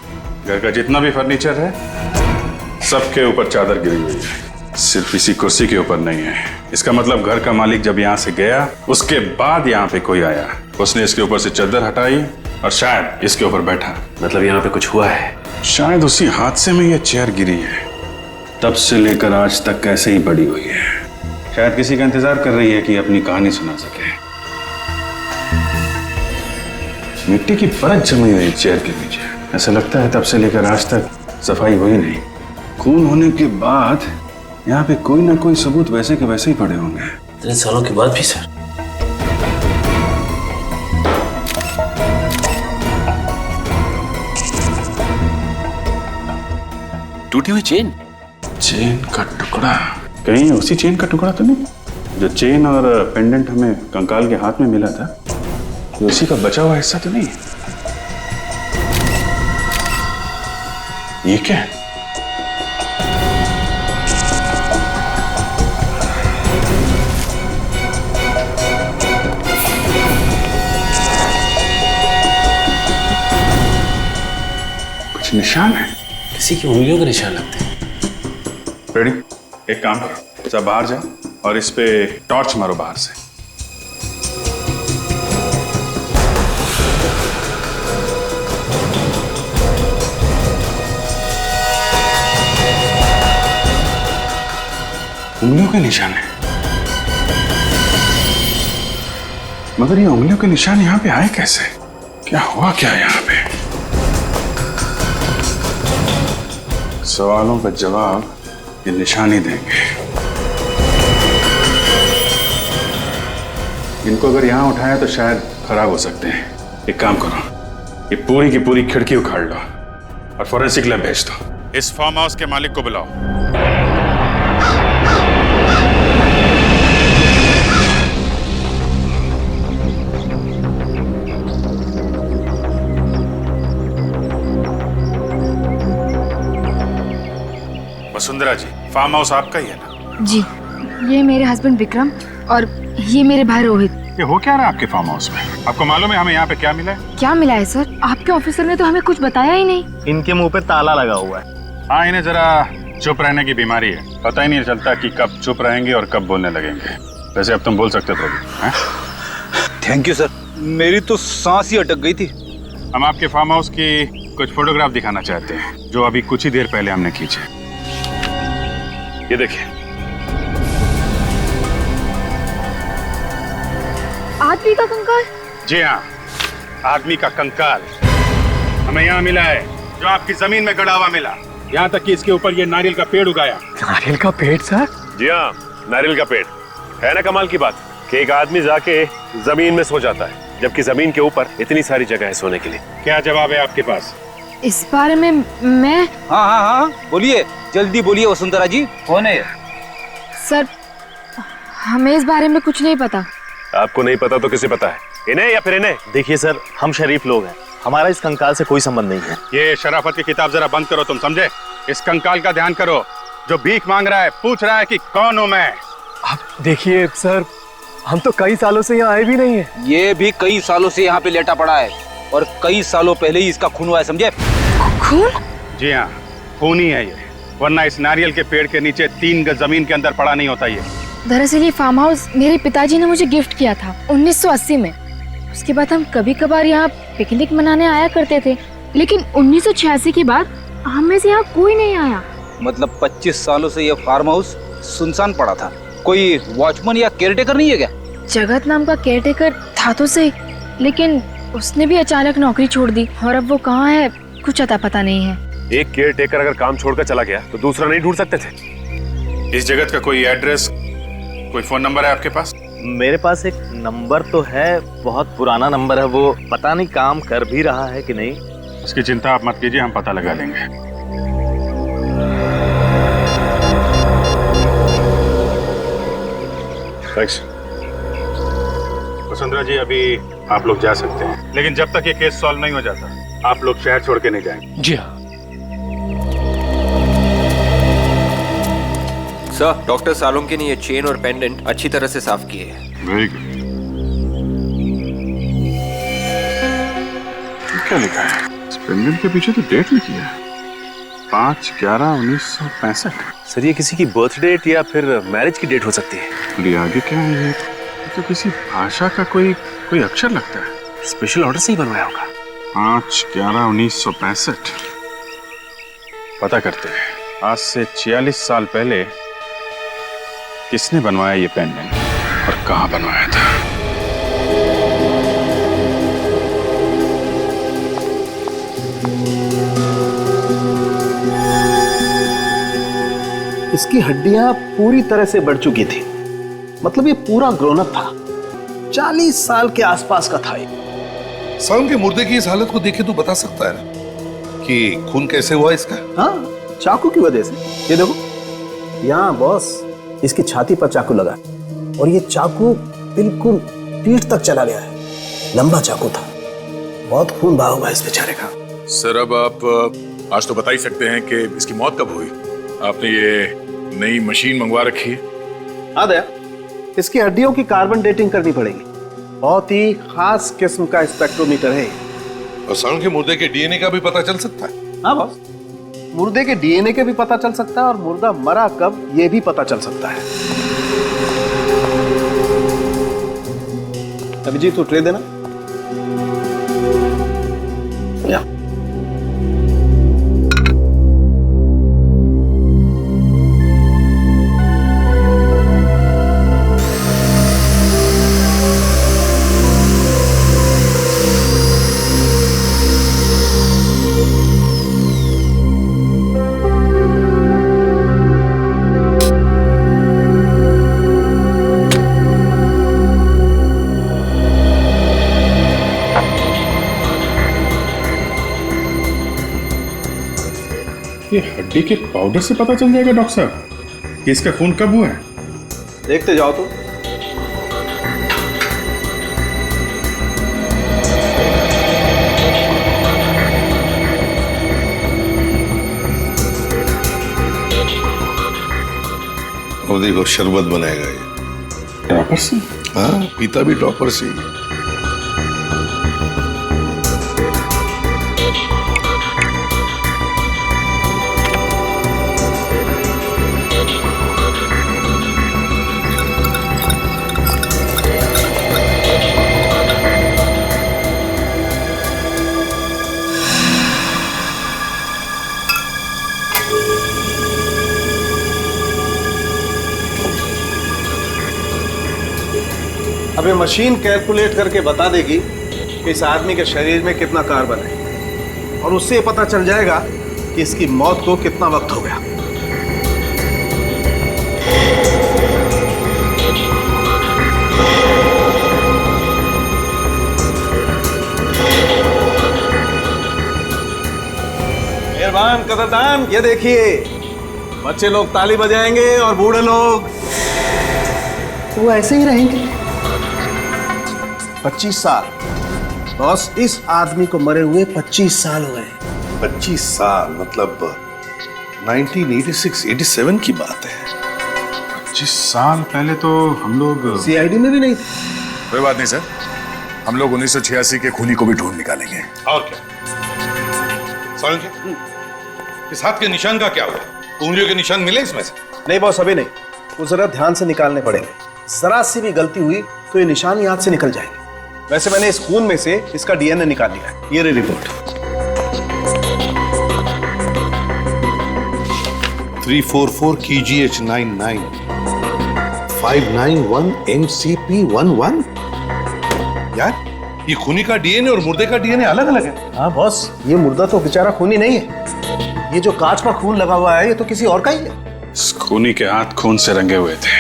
घर का जितना भी फर्नीचर है सबके ऊपर चादर गिरी हुई है, सिर्फ इसी कुर्सी के ऊपर नहीं है। इसका मतलब घर का मालिक जब यहाँ से गया उसके बाद यहाँ पे कोई आया, उसने इसके ऊपर से चादर हटाई और शायद इसके ऊपर बैठा। मतलब यहाँ पे कुछ हुआ है। शायद उसी हादसे में ये चेयर गिरी है, तब से लेकर आज तक ऐसे ही पड़ी हुई है। शायद किसी का इंतजार कर रही है कि अपनी कहानी सुना सके। मिट्टी की परत जमी हुई चेयर के नीचे, ऐसा लगता है तब से लेकर आज तक सफाई हुई नहीं। खून होने के बाद यहाँ पे कोई ना कोई सबूत वैसे के वैसे ही पड़े होंगे। इतने सालों के बाद भी सर। टूटी हुई चेन। चेन का टुकड़ा, कहीं उसी चेन का टुकड़ा तो नहीं जो चेन और पेंडेंट हमें कंकाल के हाथ में मिला था? ये उसी का बचा हुआ हिस्सा तो नहीं? ये क्या है? कुछ निशान है, किसी की उंगलियों के निशान लगते हैं। रेडी? एक काम करो, सब बाहर जाओ और इस पे टॉर्च मारो बाहर से। उंगलियों के निशान है, मगर ये उंगलियों के निशान यहाँ पे आए कैसे? क्या हुआ क्या यहाँ पे? सवालों का जवाब ये निशान ही देंगे। इनको अगर यहाँ उठाया तो शायद खराब हो सकते हैं। एक काम करो, ये पूरी की पूरी खिड़की उखाड़ लो और फोरेंसिक लैब भेज दो। इस फार्म हाउस के मालिक को बुलाओ। वसुंधरा जी, फार्म हाउस आपका ही है ना? जी, ये मेरे हस्बैंड विक्रम और ये मेरे भाई रोहित। ये हो क्या रहा है आपके फार्म हाउस में? आपको मालूम है हमें यहाँ पे क्या मिला है? क्या मिला है सर? आपके ऑफिसर ने तो हमें कुछ बताया ही नहीं। इनके मुंह पे ताला लगा हुआ है। हाँ, इन्हें जरा चुप रहने की बीमारी है, पता ही नहीं चलता कि कब चुप रहेंगे और कब बोलने लगेंगे। वैसे अब तुम बोल सकते थे अभी। थैंक यू सर, मेरी तो सांस ही अटक गई थी। हम आपके फार्म हाउस की कुछ फोटोग्राफ दिखाना चाहते हैं जो अभी कुछ ही देर पहले हमने खींचे। ये देखिए। आदमी का कंकाल? जी हाँ, आदमी का कंकाल हमें यहाँ मिला है, जो आपकी जमीन में गड़ा हुआ मिला। यहाँ तक कि इसके ऊपर ये नारियल का पेड़ उगाया। नारियल का पेड़ सर? जी हाँ, नारियल का पेड़। है ना कमाल की बात कि एक आदमी जाके जमीन में सो जाता है, जबकि जमीन के ऊपर इतनी सारी जगह है सोने के लिए। क्या जवाब है आपके पास? इस बारे में मैं हाँ, बोलिए, जल्दी बोलिए वसुंधरा जी, कौन है? सर, हमें इस बारे में कुछ नहीं पता। आपको नहीं पता तो किसे पता है? इन्हें या फिर इन्हें? देखिए सर, हम शरीफ लोग हैं, हमारा इस कंकाल से कोई संबंध नहीं है। ये शराफत की किताब जरा बंद करो, तुम समझे? इस कंकाल का ध्यान करो, जो भीख मांग रहा है, पूछ रहा है कि कौन हूं मैं। आप देखिए सर, हम तो कई सालों से यहाँ आए भी नहीं है। ये भी कई सालों से यहाँ पे लेटा पड़ा है और कई सालों पहले ही इसका खून हुआ है, समझे? खून? जी हाँ, खून ही है ये, वरना इस नारियल के पेड़ के नीचे 3 गज जमीन के अंदर पड़ा नहीं होता ये। दरअसल ये फार्म हाउस मेरे पिताजी ने मुझे गिफ्ट किया था 1980 में। उसके बाद हम कभी कभार यहाँ पिकनिक मनाने आया करते थे, लेकिन 1986 के बाद हम में से यहाँ कोई नहीं आया। मतलब 25 सालों से ये फार्म हाउस सुनसान पड़ा था। कोई वॉचमैन या केयरटेकर नहीं है क्या? जगत नाम का केयरटेकर था तो सही, लेकिन उसने भी अचानक नौकरी छोड़ दी और अब वो कहाँ है कुछ अता पता नहीं है। एक केयरटेकर अगर काम छोड़कर चला गया तो दूसरा नहीं ढूंढ सकते थे? इस जगत का कोई एड्रेस, कोई फोन नंबर है आपके पास? मेरे पास एक नंबर तो है, बहुत पुराना नंबर है, वो पता नहीं काम कर भी रहा है कि नहीं। उसकी चिंता आप मत कीजिए, हम पता लगा लेंगे। थैंक्स। वसुंधरा जी, अभी आप लोग जा सकते हैं, लेकिन जब तक ये केस सॉल्व नहीं हो जाता आप लोग शहर छोड़ के नहीं जाएंगे। जी हाँ। सर, डॉक्टर सालों के ने ये चेन और पेंडेंट अच्छी तरह से साफ किए हैं। Very good. क्या लिखा है इस पेंडेंट के पीछे? तो डेट लिखी है 5/11/1965। सर, ये किसी की बर्थ डेट या फिर मैरिज की डेट हो सकती है। ये आगे क्या है? ये तो किसी भाषा का कोई अक्षर लगता है। स्पेशल ऑर्डर से ही बनवाया होगा। 5/11/1965। पता करते हैं आज से 46 साल पहले किसने बनवाया ये पेंडेंट और कहाँ बनवाया था। इसकी हड्डियां पूरी तरह से बढ़ चुकी थी, मतलब ये पूरा ग्रोन अप था। 40 साल के आसपास का था ये। सालों के मुर्दे की इस हालत को देखे तो बता सकता है ना कि खून कैसे हुआ इसका? हाँ, चाकू की वजह से। ये देखो यहाँ बॉस, इसकी छाती पर चाकू लगा और ये चाकू बिल्कुल पीठ तक चला गया है। लंबा चाकू था, बहुत खून बहा हुआ है इस बेचारे का। सर, अब आप आज तो बता ही सकते हैं कि इसकी मौत कब हुई? आपने ये नई मशीन मंगवा रखी है। हाँ दया, इसकी हड्डियों की कार्बन डेटिंग करनी पड़ेगी। बहुत ही खास किस्म का स्पेक्ट्रोमीटर है। और सालों के मुर्दे के डीएनए का भी पता चल सकता है। हाँ बॉस, मुर्दे के डीएनए के भी पता चल सकता है और मुर्दा मरा कब ये भी पता चल सकता है। अभिजीत, तो ट्रे देना। या ये हड्डी के पाउडर से पता चल जाएगा डॉक्टर साहब कि इसका खून कब हुआ है? देखते जाओ तो। और देखो शरबत बनाएगा ये। टॉपर से? हाँ, पीता भी टॉपर से ही। अब ये मशीन कैलकुलेट करके बता देगी कि इस आदमी के शरीर में कितना कार्बन है और उससे पता चल जाएगा कि इसकी मौत को कितना वक्त हो गया। मेहरबान कदरदान, ये देखिए, बच्चे लोग ताली बजाएंगे और बूढ़े लोग वो ऐसे ही रहेंगे। 25 साल बॉस, इस आदमी को मरे हुए 25 साल हुए। 25 साल मतलब 1986-87 की बात है। 25 साल पहले तो हम लोग सीआईडी में भी नहीं थे। कोई बात नहीं सर, हम लोग 1986 के खूनी को भी ढूंढ निकालेंगे। और क्या? सालन जी, इस हाथ के निशान का क्या हुआ? उंगलियों के निशान मिले इसमें से? नहीं बॉस, अभी नहीं। वो जरा ध्यान से निकालने पड़ेंगे। जरा सी भी गलती हुई तो ये निशान ही हाथ से निकल जाएंगे। वैसे मैंने इस खून में से इसका डीएनए निकाल लिया है। ये रही रिपोर्ट। 344 KGH99 591 MCP11। यार, ये खूनी का डीएनए और मुर्दे का डीएनए अलग अलग है। हाँ बॉस, ये मुर्दा तो बेचारा खूनी नहीं है। ये जो कांच पर खून लगा हुआ है ये तो किसी और का ही है। इस खूनी के हाथ खून से रंगे हुए थे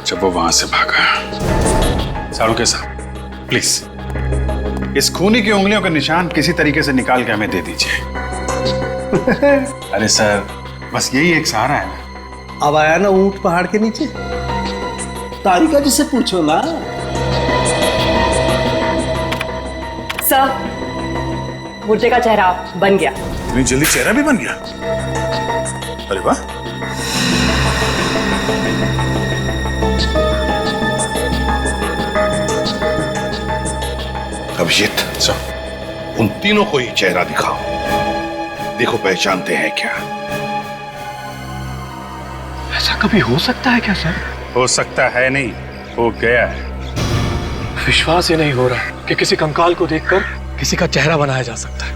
जब वो वहां से भागा। सालुंके साहब, प्लीज इस खूनी की उंगलियों के निशान किसी तरीके से निकाल के हमें दे दीजिए। अरे सर, बस यही एक सहारा है ना। अब आया ना ऊंट पहाड़ के नीचे, तारिका जी से पूछो ना। सर, मुर्दे का चेहरा बन गया। इतनी जल्दी चेहरा भी बन गया? अरे वाह। अभिजीत, उन तीनों को ही चेहरा दिखाओ। देखो पहचानते हैं क्या? ऐसा कभी हो सकता है क्या सर? हो सकता है नहीं, हो गया है। विश्वास ही नहीं हो रहा कि किसी कंकाल को देखकर किसी का चेहरा बनाया जा सकता है।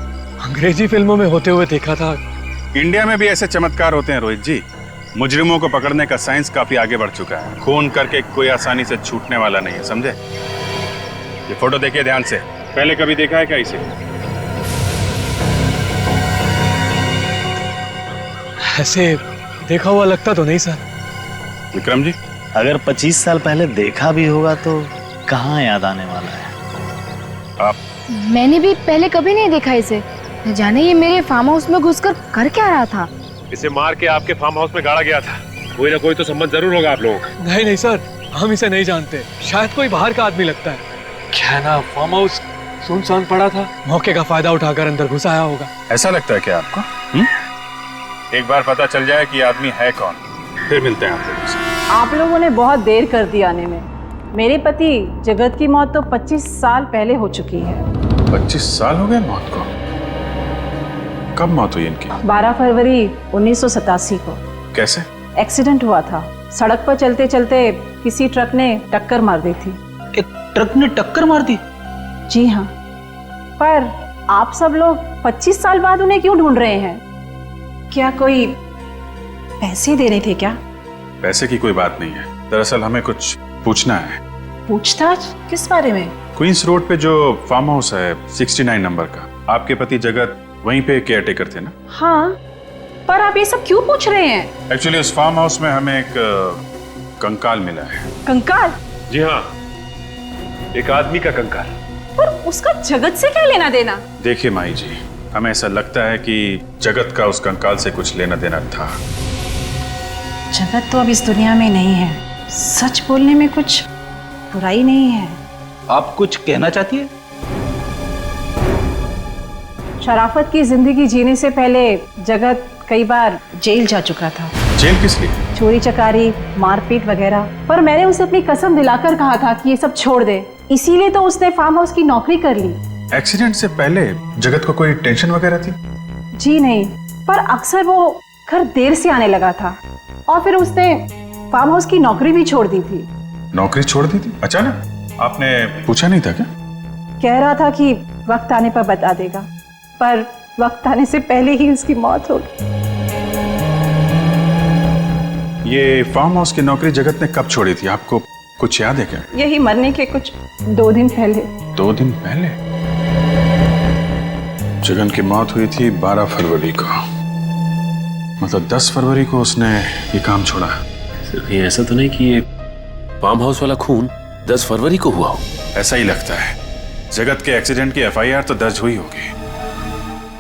अंग्रेजी फिल्मों में होते हुए देखा था। इंडिया में भी ऐसे चमत्कार होते हैं रोहित जी। मुजरिमों को पकड़ने का साइंस काफी आगे बढ़ चुका है। खून करके कोई आसानी से छूटने वाला नहीं है, समझे? ये फोटो देखिए ध्यान से। पहले कभी देखा है क्या इसे? ऐसे देखा हुआ लगता तो नहीं सर। विक्रम जी, अगर 25 साल पहले देखा भी होगा तो कहाँ याद आने वाला है? आप? मैंने भी पहले कभी नहीं देखा इसे। न जाने ये मेरे फार्म हाउस में घुसकर कर क्या रहा था। इसे मार के आपके फार्म हाउस में गाड़ा गया था। कोई ना कोई तो संबंध जरूर होगा आप लोगों का। नहीं नहीं सर, हम इसे नहीं जानते। शायद कोई बाहर का आदमी लगता है। क्या है ना, फार्म हाउस सुनसान पड़ा था, मौके का फायदा उठाकर अंदर घुस आया होगा। ऐसा लगता है क्या आपको? एक बार पता चल जाए कि आदमी है कौन, फिर मिलते हैं आप लोगों से। आप लोगों ने बहुत देर कर दी आने में। मेरे पति जगत की मौत तो 25 साल पहले हो चुकी है। 25 साल हो गए मौत को? कब मौत हुई इनकी? 12 फरवरी 1987 को। कैसे? एक्सीडेंट हुआ था। सड़क पर चलते चलते किसी ट्रक ने टक्कर मार दी थी। एक ट्रक ने टक्कर मार दी? जी हाँ। पर आप सब लोग 25 साल बाद उन्हें क्यों ढूंढ रहे हैं? क्या कोई पैसे दे रहे थे क्या? पैसे की कोई बात नहीं है। दरअसल हमें कुछ पूछना है। पूछताछ किस बारे में? क्वींस रोड पे जो फार्म हाउस है 69 नंबर का, आपके पति जगत वहीं पे केयर टेकर थे ना? हाँ, पर आप ये सब क्यों पूछ रहे हैं? एक्चुअली उस फार्म हाउस में हमें एक कंकाल मिला है। कंकाल? जी हाँ, एक आदमी का कंकाल। पर उसका जगत से क्या लेना देना? देखिए माई जी, हमें ऐसा लगता है कि जगत का उस कंकाल से कुछ लेना देना था। जगत तो अब इस दुनिया में नहीं है। सच बोलने में कुछ बुराई नहीं है। आप कुछ कहना चाहती है? शराफत की जिंदगी जीने से पहले जगत कई बार जेल जा चुका था। जेल किस लिए? चोरी चकारी, मारपीट वगैरह। पर मैंने उसे अपनी कसम दिलाकर कहा था कि ये सब छोड़ दे। इसीलिए तो उसने फार्म हाउस की नौकरी कर ली। एक्सीडेंट से पहले जगत को कोई टेंशन वगैरह थी? जी नहीं, पर अक्सर वो घर देर से आने लगा था और फिर उसने फार्म हाउस की नौकरी भी छोड़ दी थी। नौकरी छोड़ दी थी अचानक? आपने पूछा नहीं था क्या? कह रहा था कि वक्त आने पर बता देगा, पर वक्त आने से पहले ही उसकी मौत हो गई। ये फार्म हाउस की नौकरी जगत ने कब छोड़ी थी, आपको कुछ याद है क्या? यही मरने के कुछ 2 दिन पहले। 2 दिन पहले? जगन की मौत हुई थी 12 फरवरी को, मतलब 10 फरवरी को उसने ये काम छोड़ा। सिर्फ ये ऐसा तो नहीं कि ये फार्म हाउस वाला खून 10 फरवरी को हुआ हो? ऐसा ही लगता है। जगत के एक्सीडेंट की FIR तो दर्ज हुई होगी,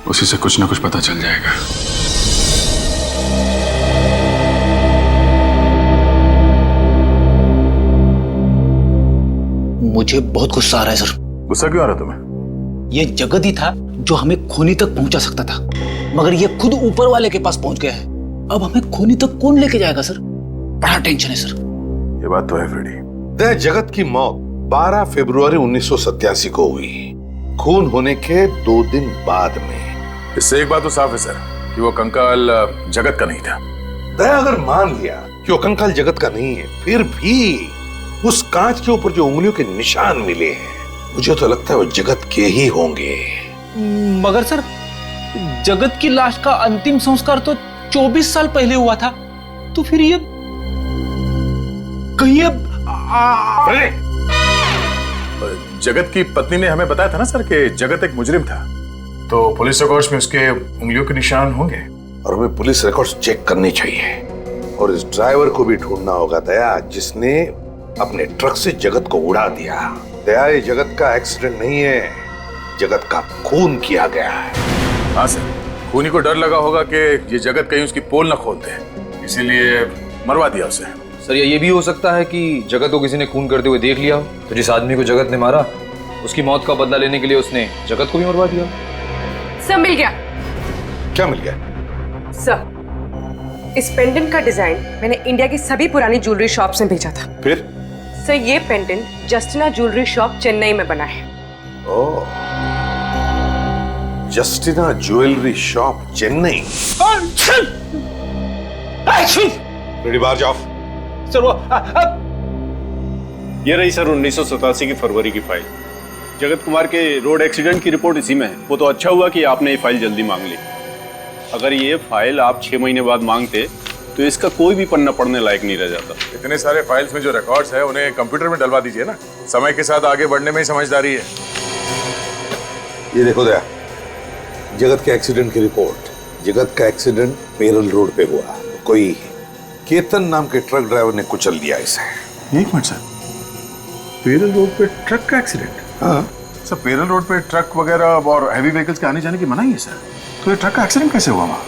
उसी से कुछ ना कुछ पता चल जाएगा। मुझे बहुत गुस्सा आ रहा है सर। गुस्सा क्यों आ रहा है तुम्हें? ये जगत ही था जो हमें खूनी तक पहुंचा सकता था, मगर ये खुद ऊपर वाले के पास पहुंच गया है। अब हमें खूनी तक कौन लेके जाएगा सर? बड़ा टेंशन है सर। ये बात तो है फ्रेडी। दया जगत की मौत 12 फरवरी 1987 को हुई, खून होने के 2 दिन बाद में। इससे एक बात तो साफ है सर कि वो कंकाल जगत का नहीं था। दया अगर मान लिया कि वो कंकाल जगत का नहीं है, फिर भी उस कांच के ऊपर जो उंगलियों के निशान मिले हैं, मुझे तो लगता है वो जगत के ही होंगे। मगर सर, जगत की लाश का अंतिम संस्कार तो 24 साल पहले हुआ था, तो फिर ये कहीं जगत की पत्नी ने हमें बताया था ना सर कि जगत एक मुजरिम था, तो पुलिस रिकॉर्ड्स में उसके उंगलियों के निशान होंगे। और हमें पुलिस रिकॉर्ड्स चेक करने चाहिए, और इस ड्राइवर को भी ढूंढना होगा दया, जिसने अपने ट्रक से जगत को उड़ा दिया। दया, ये जगत का एक्सीडेंट नहीं है, जगत का खून किया गया है। हाँ सर, खूनी को डर लगा होगा कि ये जगत कहीं उसकी पोल न खोल दे, इसीलिए मरवा दिया उसे। सर, ये भी हो सकता है कि जगत को किसी ने खून करते हुए देख लिया हो, तो जिस आदमी को जगत ने मारा उसकी मौत का बदला लेने के लिए उसने जगत को भी मरवा दिया। सब मिल गया। क्या मिल गया? सर, इस पेंडेंट का डिजाइन मैंने इंडिया की सभी पुरानी ज्वेलरी शॉप्स में भेजा था। फिर? सर, ये pendant Justina jewellery shop Chennai में बना है। Oh, Justina jewellery shop Chennai. Ready, बाहर जाओ। सर वो ये रही सर 1987 की फरवरी की फाइल। जगत कुमार के रोड एक्सीडेंट की रिपोर्ट इसी में है। वो तो अच्छा हुआ कि आपने ये फाइल जल्दी मांग ली। अगर ये फाइल आप 6 महीने बाद मांगते तो इसका कोई भी पन्ना पढ़ने लायक नहीं रह जाता। इतने सारे फाइल्स में जो रिकॉर्ड्स है उन्हें कंप्यूटर में डलवा दीजिए ना, समय के साथ आगे बढ़ने में ही समझदारी है। ये देखो दया, जगत के एक्सीडेंट की रिपोर्ट। जगत का एक्सीडेंट पेरल रोड पे हुआ, कोई केतन नाम के ट्रक ड्राइवर ने कुचल दिया इसे। एक मिनट सर, पेरल रोड पे ट्रक का एक्सीडेंट? हाँ सर, पेरल रोड पे ट्रक वगैरह और हैवी व्हीकल्स के आने जाने की मनाही है सर, तो ये ट्रक का एक्सीडेंट कैसे हुआ वहाँ?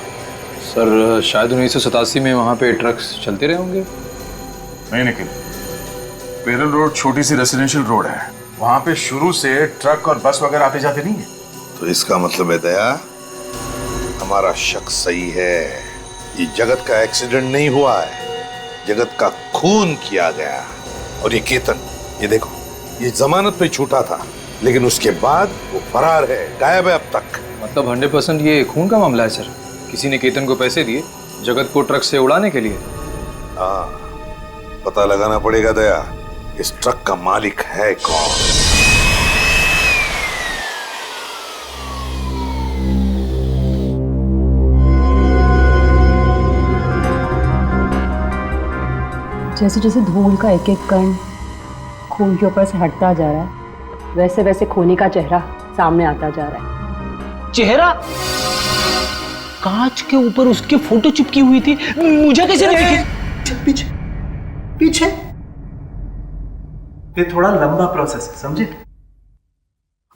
सर, शायद 1987 में वहाँ पे ट्रक्स चलते रहे होंगे। नहीं निखिल, पेरल रोड छोटी सी रेसिडेंशियल रोड है, वहाँ पे शुरू से ट्रक और बस वगैरह आते जाते नहीं है। तो इसका मतलब है दया, हमारा शक सही है, ये जगत का एक्सीडेंट नहीं हुआ है, जगत का खून किया गया। और ये केतन, ये देखो, ये जमानत पे छूटा था, लेकिन उसके बाद वो फरार है, गायब है अब तक। मतलब 100% ये खून का मामला है सर। किसी ने केतन को पैसे दिए जगत को ट्रक से उड़ाने के लिए। हाँ, पता लगाना पड़ेगा दया, इस ट्रक का मालिक है कौन। जैसे जैसे धूल का एक एक कण खून के ऊपर से हटता जा रहा है, वैसे वैसे खूनी का चेहरा सामने आता जा रहा है। चेहरा? कांच के ऊपर उसकी फोटो चिपकी हुई थी, मुझे कैसे नहीं दिखी? पीछे पीछे। ये थोड़ा लंबा प्रोसेस है, समझे?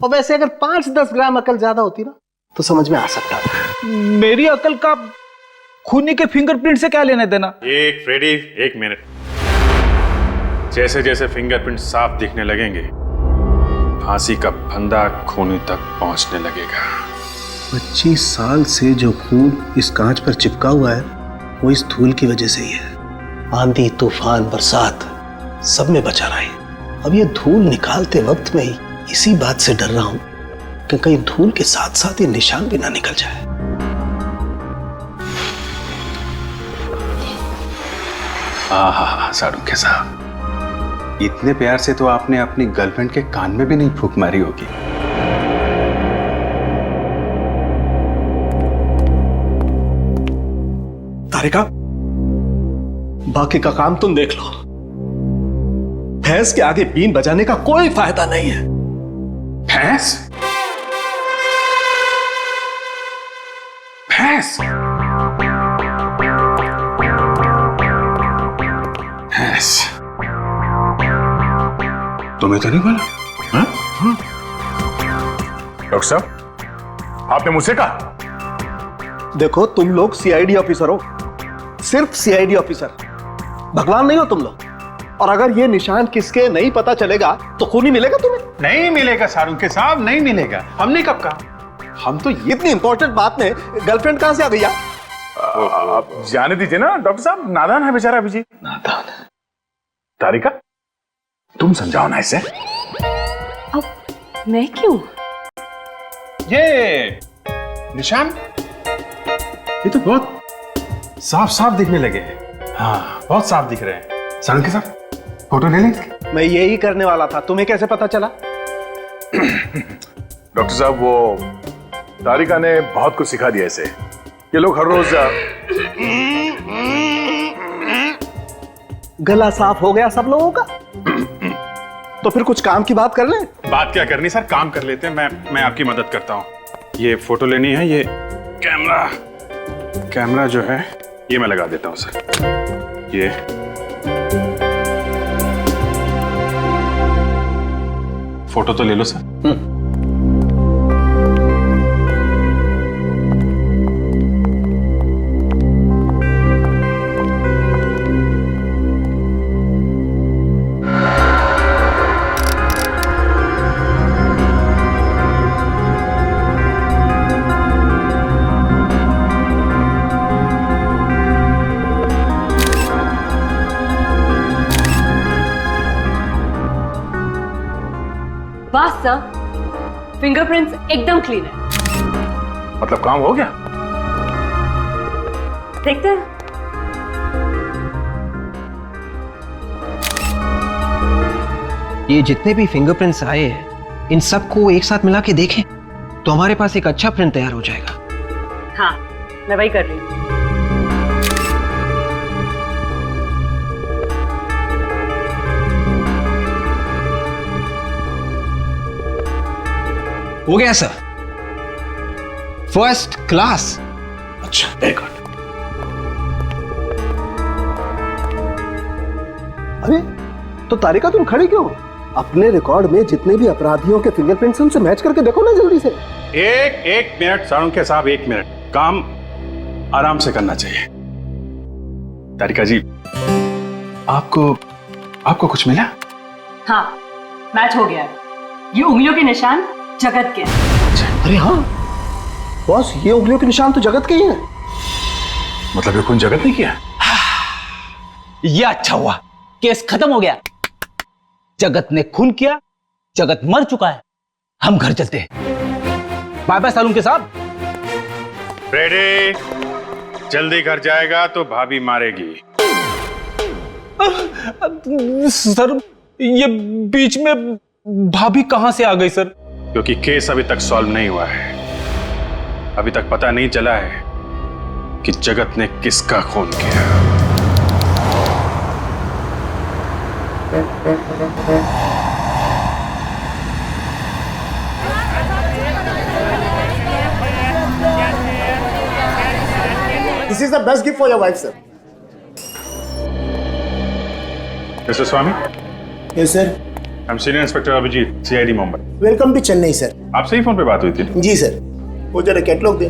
और वैसे अगर 5-10 ग्राम अकल ज्यादा होती ना तो समझ में आ सकता था। मेरी अकल का खूनी के फिंगरप्रिंट से क्या लेने देना? एक फ्रेडी, एक मिनट। जैसे जैसे फिंगरप्रिंट साफ दिखने लगेंगे, फांसी का फंदा खूनी तक पहुंचने लगेगा। 25 साल से जो खून इस कांच पर चिपका हुआ है वो इस धूल की वजह से ही है। आंधी, तूफान, बरसात सब में बचा रहा है। अब ये धूल निकालते वक्त में ही इसी बात से डर रहा हूं कि कहीं धूल के साथ साथ ये निशान भी ना निकल जाए। हाँ, साड़ू साहब, इतने प्यार से तो आपने अपनी गर्लफ्रेंड के कान में भी नहीं फूंक मारी होगी। तारिका, बाकी का काम तुम देख लो। भैंस के आगे बीन बजाने का कोई फायदा नहीं है। भैंस? भैंस? भैंस? तुम्हें तो नहीं बोला? हाँ? डॉक्टर साहब, आपने मुझसे कहा? देखो, तुम लोग सीआईडी ऑफिसर हो, सिर्फ सीआईडी ऑफिसर, भगवान नहीं हो तुम लोग। और अगर ये निशान किसके नहीं पता चलेगा तो खून ही मिलेगा तुम्हें। नहीं मिलेगा सारुंखे साहब, नहीं मिलेगा। हमने कब कहा? हम तो ये इतनी इंपॉर्टेंट बात में गर्लफ्रेंड कहां से आ गई? आप जाने दीजिए ना डॉक्टर साहब, नादान है बेचारा अभिजीत। नादान है। तारिका, तुम समझाओ ना इसे। अब मैं क्यों? ये निशान, ये तो बहुत साफ साफ दिखने लगे हैं। हाँ, बहुत साफ दिख रहे हैं। सारुंखे साहब, फोटो ले लें इसकी? मैं यही करने वाला था, तुम्हें कैसे पता चला? डॉक्टर साहब, वो तारिका ने बहुत कुछ सिखा दिया इसे। ये लोग हर रोज गला साफ हो गया सब लोगों का? तो फिर कुछ काम की बात कर लें। बात क्या करनी सर, काम कर लेते हैं। मैं आपकी मदद करता हूँ। ये फोटो लेनी है, ये कैमरा जो है ये मैं लगा देता हूँ सर। ये फोटो तो ले लो सर। बस सर, फिंगरप्रिंट्स एकदम क्लीन है। मतलब काम हो गया? देखते हैं। ये जितने भी फिंगरप्रिंट्स आए हैं, इन सबको एक साथ मिला के देखें तो हमारे पास एक अच्छा प्रिंट तैयार हो जाएगा। हाँ, मैं वही कर रही हूँ। हो गया सर, फर्स्ट क्लास। अच्छा, वेरी गुड। अरे तो तारिका, तुम खड़ी क्यों? अपने रिकॉर्ड में जितने भी अपराधियों के फिंगरप्रिंट्स हैं उनसे मैच करके देखो ना जल्दी से। एक मिनट सारुंखे साहब, एक मिनट। काम आराम से करना चाहिए। तारिका जी, आपको कुछ मिला? हाँ, मैच हो गया है। ये उंगलियों के निशान जगत के हैं। अरे हाँ बॉस, ये उंगलियों के निशान तो जगत के ही हैं। मतलब ये खून जगत ने किया? ये अच्छा हुआ, केस खत्म हो गया। जगत ने खून किया, जगत मर चुका है। हम घर चलते हैं। बाय बाय सारुंखे साहब। रेडी? जल्दी घर जाएगा तो भाभी मारेगी। सर, ये बीच में भाभी कहां से आ गई सर? क्योंकि केस अभी तक सॉल्व नहीं हुआ है। अभी तक पता नहीं चला है कि जगत ने किसका खून किया। This is the best gift for your wife, sir. Mister Swamy? Yes, sir. I'm Senior Inspector Abhijeet, CID Mumbai. Welcome to Chennai, sir. आपसे ही फोन पे बात हुई थी? जी सर। वो जरा कैटलॉग दे।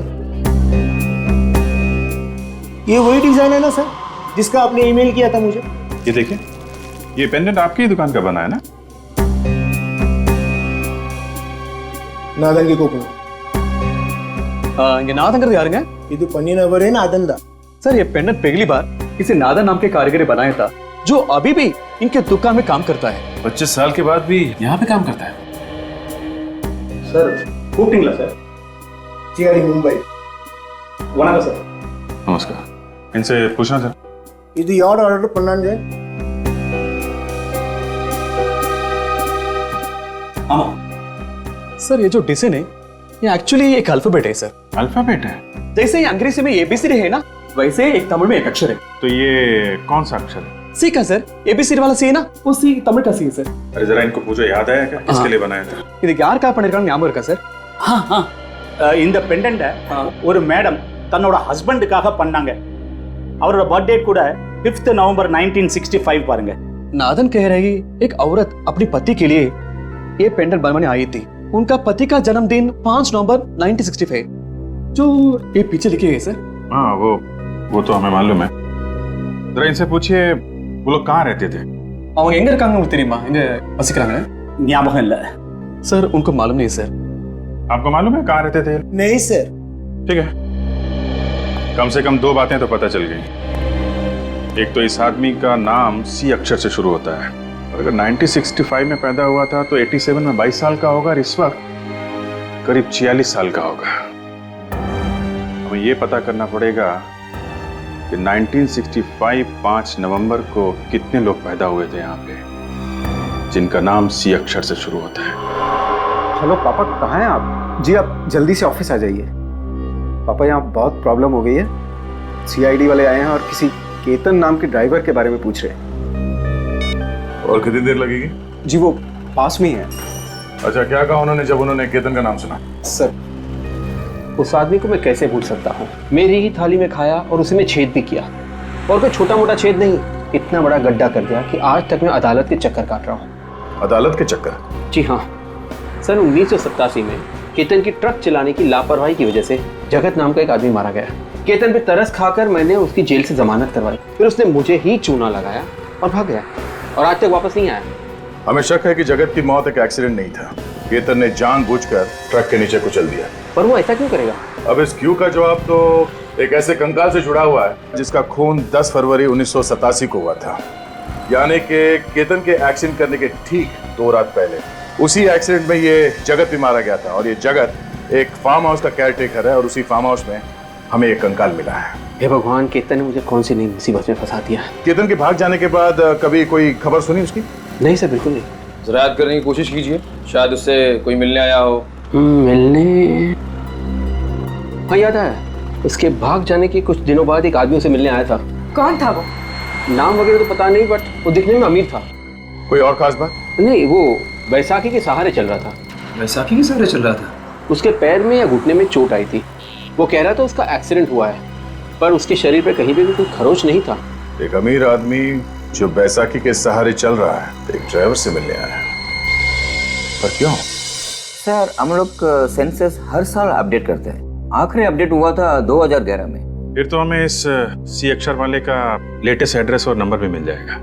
ये वही डिजाइन है ना सर, जिसका आपने ईमेल किया था मुझे? ये देखिए, ये पेंडेंट आपकी ही दुकान का बना है ना? नादन की कोपी। இங்க நாதங்கிறது யாருங்க? இது பண்ணினவர் नादंदा। सर, ये पेंडेंट पहली बार किसी नादन नाम के कारीगर ने बनाया था, जो अभी भी इनके दुकान में काम करता है। 25 साल के बाद भी यहाँ पे काम करता है। सर, கூப்பிட்டீங்களா சார்? CID मुंबई। வணக்கம் சார்। नमस्कार। इनसे पूछना सर। இது யார் ஆர்டர் பண்ணாங்க? आमा। सर, ये जो डिजाइन है, ये एक्चुअली एक अल्फाबेट है सर। अल्फाबेट है? जैसे ही अंग्रेजी में ABCD है ना, वैसे एक तमिल में एक अक्षर है। तो ये कौन सा अक्षर है? सी का सर, ABCD वाला सी है ना, वो सी तमिल का सी है सर। अरे जरा इनको पूछो, याद आया क्या किसके लिए बनाया था? இதுக்கு யார் கால் பண்ணிருக்காங்க ஞாபகம் இருக்கா சார்? இந்த பெண்டன்ட ஒரு மேடம் தன்னோட ஹஸ்பண்டுக்காக பண்ணாங்க. அவரோட बर्थडे கூட 5th नवंबर 1965 பாருங்க. नादन कह रही एक औरत अपने पति के लिए ये पेंडेंट बनवाने आई थी। उनका पति का जन्मदिन 5 नवंबर 1965, जो ये पीछे लिखे है सर। हाँ, वो तो हमें मालूम है। जरा इनसे पूछिए वो लोग कहाँ रहते थे? அவங்க எங்க இருக்காங்க உங்களுக்கு தெரியுமா? எங்க வசிக்கிறாங்க? ஞாபகம் இல்ல. सर उनको मालूम नहीं सर। आपको मालूम है कहाँ रहते थे? नहीं सर। ठीक है, कम से कम 2 बातें तो पता चल गई। एक तो इस आदमी का नाम सी अक्षर से शुरू होता है, और अगर 1965 में पैदा हुआ था तो 87 में 22 साल का होगा, और इस वक्त करीब 46 साल का होगा। हमें ये पता करना पड़ेगा कि 1965 5 नवंबर को कितने लोग पैदा हुए थे यहाँ पे जिनका नाम सी अक्षर से शुरू होता है। हेलो पापा, कहाँ हैं आप? जी आप जल्दी से ऑफिस आ जाइए। पापा यहाँ बहुत प्रॉब्लम हो गई है। सीआईडी वाले आए हैं और किसी केतन नाम के ड्राइवर के बारे में पूछ रहे हैं। और कितनी देर लगेगी? जी वो पास में ही है। अच्छा, क्या कहा उन्होंने जब उन्होंने केतन का नाम सुना? सर उस आदमी को मैं कैसे भूल सकता हूँ? मेरी ही थाली में खाया और उसी में छेद भी किया, और कोई छोटा मोटा छेद नहीं, इतना बड़ा गड्ढा कर दिया कि आज तक मैं अदालत के चक्कर काट रहा हूँ। अदालत के चक्कर? जी हाँ। सन 1987 में केतन की ट्रक चलाने की लापरवाही की वजह से जगत नाम का एक आदमी मारा गया। केतन पे तरस खाकर मैंने उसकी जेल से जमानत करवाई, फिर उसने मुझे ही चूना लगाया और भाग गया, और आज तक वापस नहीं आया। हमें शक है कि जगत की मौत एक एक्सीडेंट नहीं था, केतन ने जानबूझकर ट्रक के नीचे कुचल दिया। पर वो ऐसा क्यों करेगा? अब इस क्यों का जवाब तो एक ऐसे कंकाल से जुड़ा हुआ है जिसका खून 10 फरवरी 1987 को हुआ था, यानी कि केतन के एक्सीडेंट करने के ठीक 2 रात पहले उसी एक्सीडेंट में ये जगत भी मारा गया था। और ये जगत एक फार्म हाउस का केयरटेकर है, और उसी फार्म हाउस में हमें एक कंकाल मिला है। हे भगवान, केतन ने मुझे कौन सी नई मुसीबत में फंसा दिया। केतन के भाग जाने के बाद कभी कोई खबर सुनी उसकी? नहीं सर, बिल्कुल नहीं। जरा याद करने की कोशिश कीजिए, शायद उससे कोई मिलने आया हो। मिलने? हाँ याद आया, उसके भाग जाने के कुछ दिनों बाद एक आदमी उसे मिलने आया था। कौन था वो? नाम वगैरह तो पता नहीं, बट वो दिखने में अमीर था। कोई और खास बात? नहीं, वो बैसाखी के सहारे चल रहा था। बैसाखी के सहारे चल रहा था? उसके पैर में या घुटने में चोट आई थी। वो कह रहा था उसका एक्सीडेंट हुआ है, पर उसके शरीर पे कहीं पे भी कोई खरोच नहीं था। एक अमीर आदमी जो बैसाखी के सहारे चल रहा है, एक ड्राइवर से मिलने आया है, पर क्यों? सर हम लोग सेंसस हर साल अपडेट करते हैं, आखिरी अपडेट हुआ था 2011 में। फिर तो हमें इस सी अक्षर वाले का लेटेस्ट एड्रेस और नंबर भी मिल जाएगा।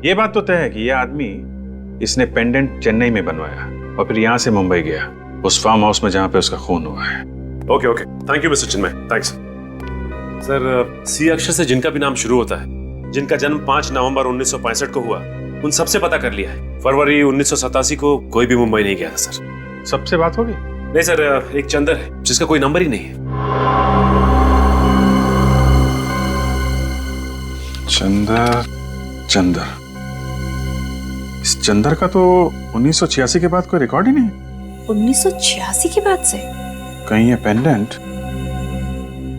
ये बात तो तय है कि ये आदमी, इसने पेंडेंट चेन्नई में बनवाया और फिर यहाँ से मुंबई गया, उस फार्म हाउस में जहाँ पे उसका खून हुआ है। Okay okay, thank you mister Chinmay, thanks. Sir C अक्षर से जिनका भी नाम शुरू होता है, जिनका जन्म 5 नवंबर 1965 को हुआ, उन सबसे पता कर लिया है। फरवरी 1987 को कोई भी मुंबई नहीं गया था सर। सबसे बात होगी? नहीं सर, एक चंदर है जिसका कोई नंबर ही नहीं है। चंदर, इस चंदर का तो 1986 के बाद कोई रिकॉर्ड ही नहीं। 1986 के बाद से? कहीं ये पेंडेंट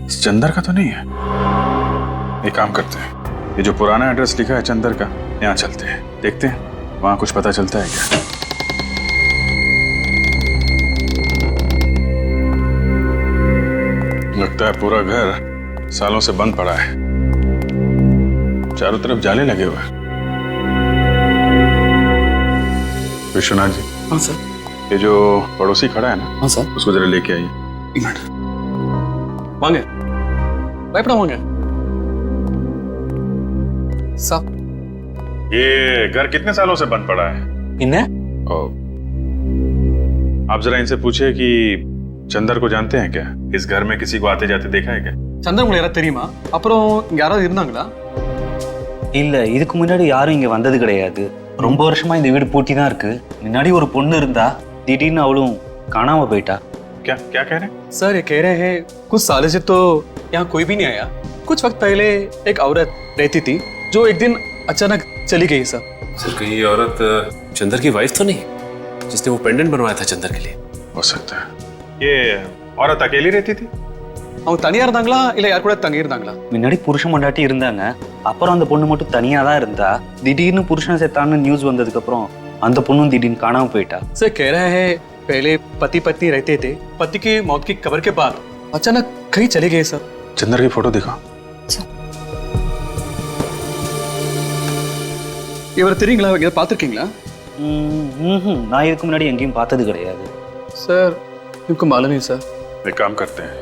इस चंदर का तो नहीं है। एक काम करते हैं, ये जो पुराना एड्रेस लिखा है चंदर का, यहाँ चलते हैं, देखते हैं वहां कुछ पता चलता है क्या। लगता है पूरा घर सालों से बंद पड़ा है, चारों तरफ जाले लगे हुए हैं। विश्वनाथ जी। हाँ सर। ये जो पड़ोसी खड़ा है ना? हाँ सर। उसको जरा लेके आइए। एक मिनट। वांगे भयपड़ा वांगे साहब, ये घर कितने सालों से बंद पड़ा है? इन्हें? आप जरा इनसे पूछिए कि चंदर को जानते हैं क्या? इस घर में किसी को आते जाते देखा है क्या? चंदर मुझे यार தெரியுமா? அப்புறம் இங்க யாராவது இருந்தாங்களா? இல்ல, இதுக்கு முன்னாடி யாரும் இங்க வந்தது கிடையாது. ரொம்ப வருஷமா இந்த வீடு பூட்டி தான் இருக்கு. முன்னாடி ஒரு பொண்ணு இருந்தா, திடீர்னு அவளும் காணாம போயிட்டா. क्या क्या कह रहे हैं? सर ये कह रहे हैं कुछ सालों से तो यहाँ कोई भी नहीं आया। कुछ वक्त पहले एक औरत रहती थी जो एक दिन अचानक चली गई सर। सर कहीं ये औरत चंदर की वाइफ तो नहीं, जिसने वो पेंडेंट बनवाया था चंदर के लिए? हो सकता है। ये औरत अकेली रहती थी? அவங்க தனியா இருந்தாங்களா இல்ல யார் கூட தங்கி இருந்தாங்களா? முன்னாடி புருஷன் பொண்டாட்டி இருந்தாங்க, அப்புறம் அந்த பொண்ணு மட்டும் தனியா தான் இருந்தா. திடீர்னு புருஷன் செத்தான்னு நியூஸ் வந்ததுக்கு அப்புறம் அந்த பொண்ணும் திடீர்னு காணாம போயிட்டா. सर कह रहे हैं पहले पति पत्नी रहते थे, पति की मौत की खबर के बाद अचानक कहीं चले गए सर। चंदर की फोटो दिखा। இவர் தெரியுங்களா? இங்க பார்த்திருக்கீங்களா? நான் இதுக்கு முன்னாடி எங்கேயும் பார்த்தது கிடையாது सर। इनको मालूम नहीं सर। एक काम करते हैं,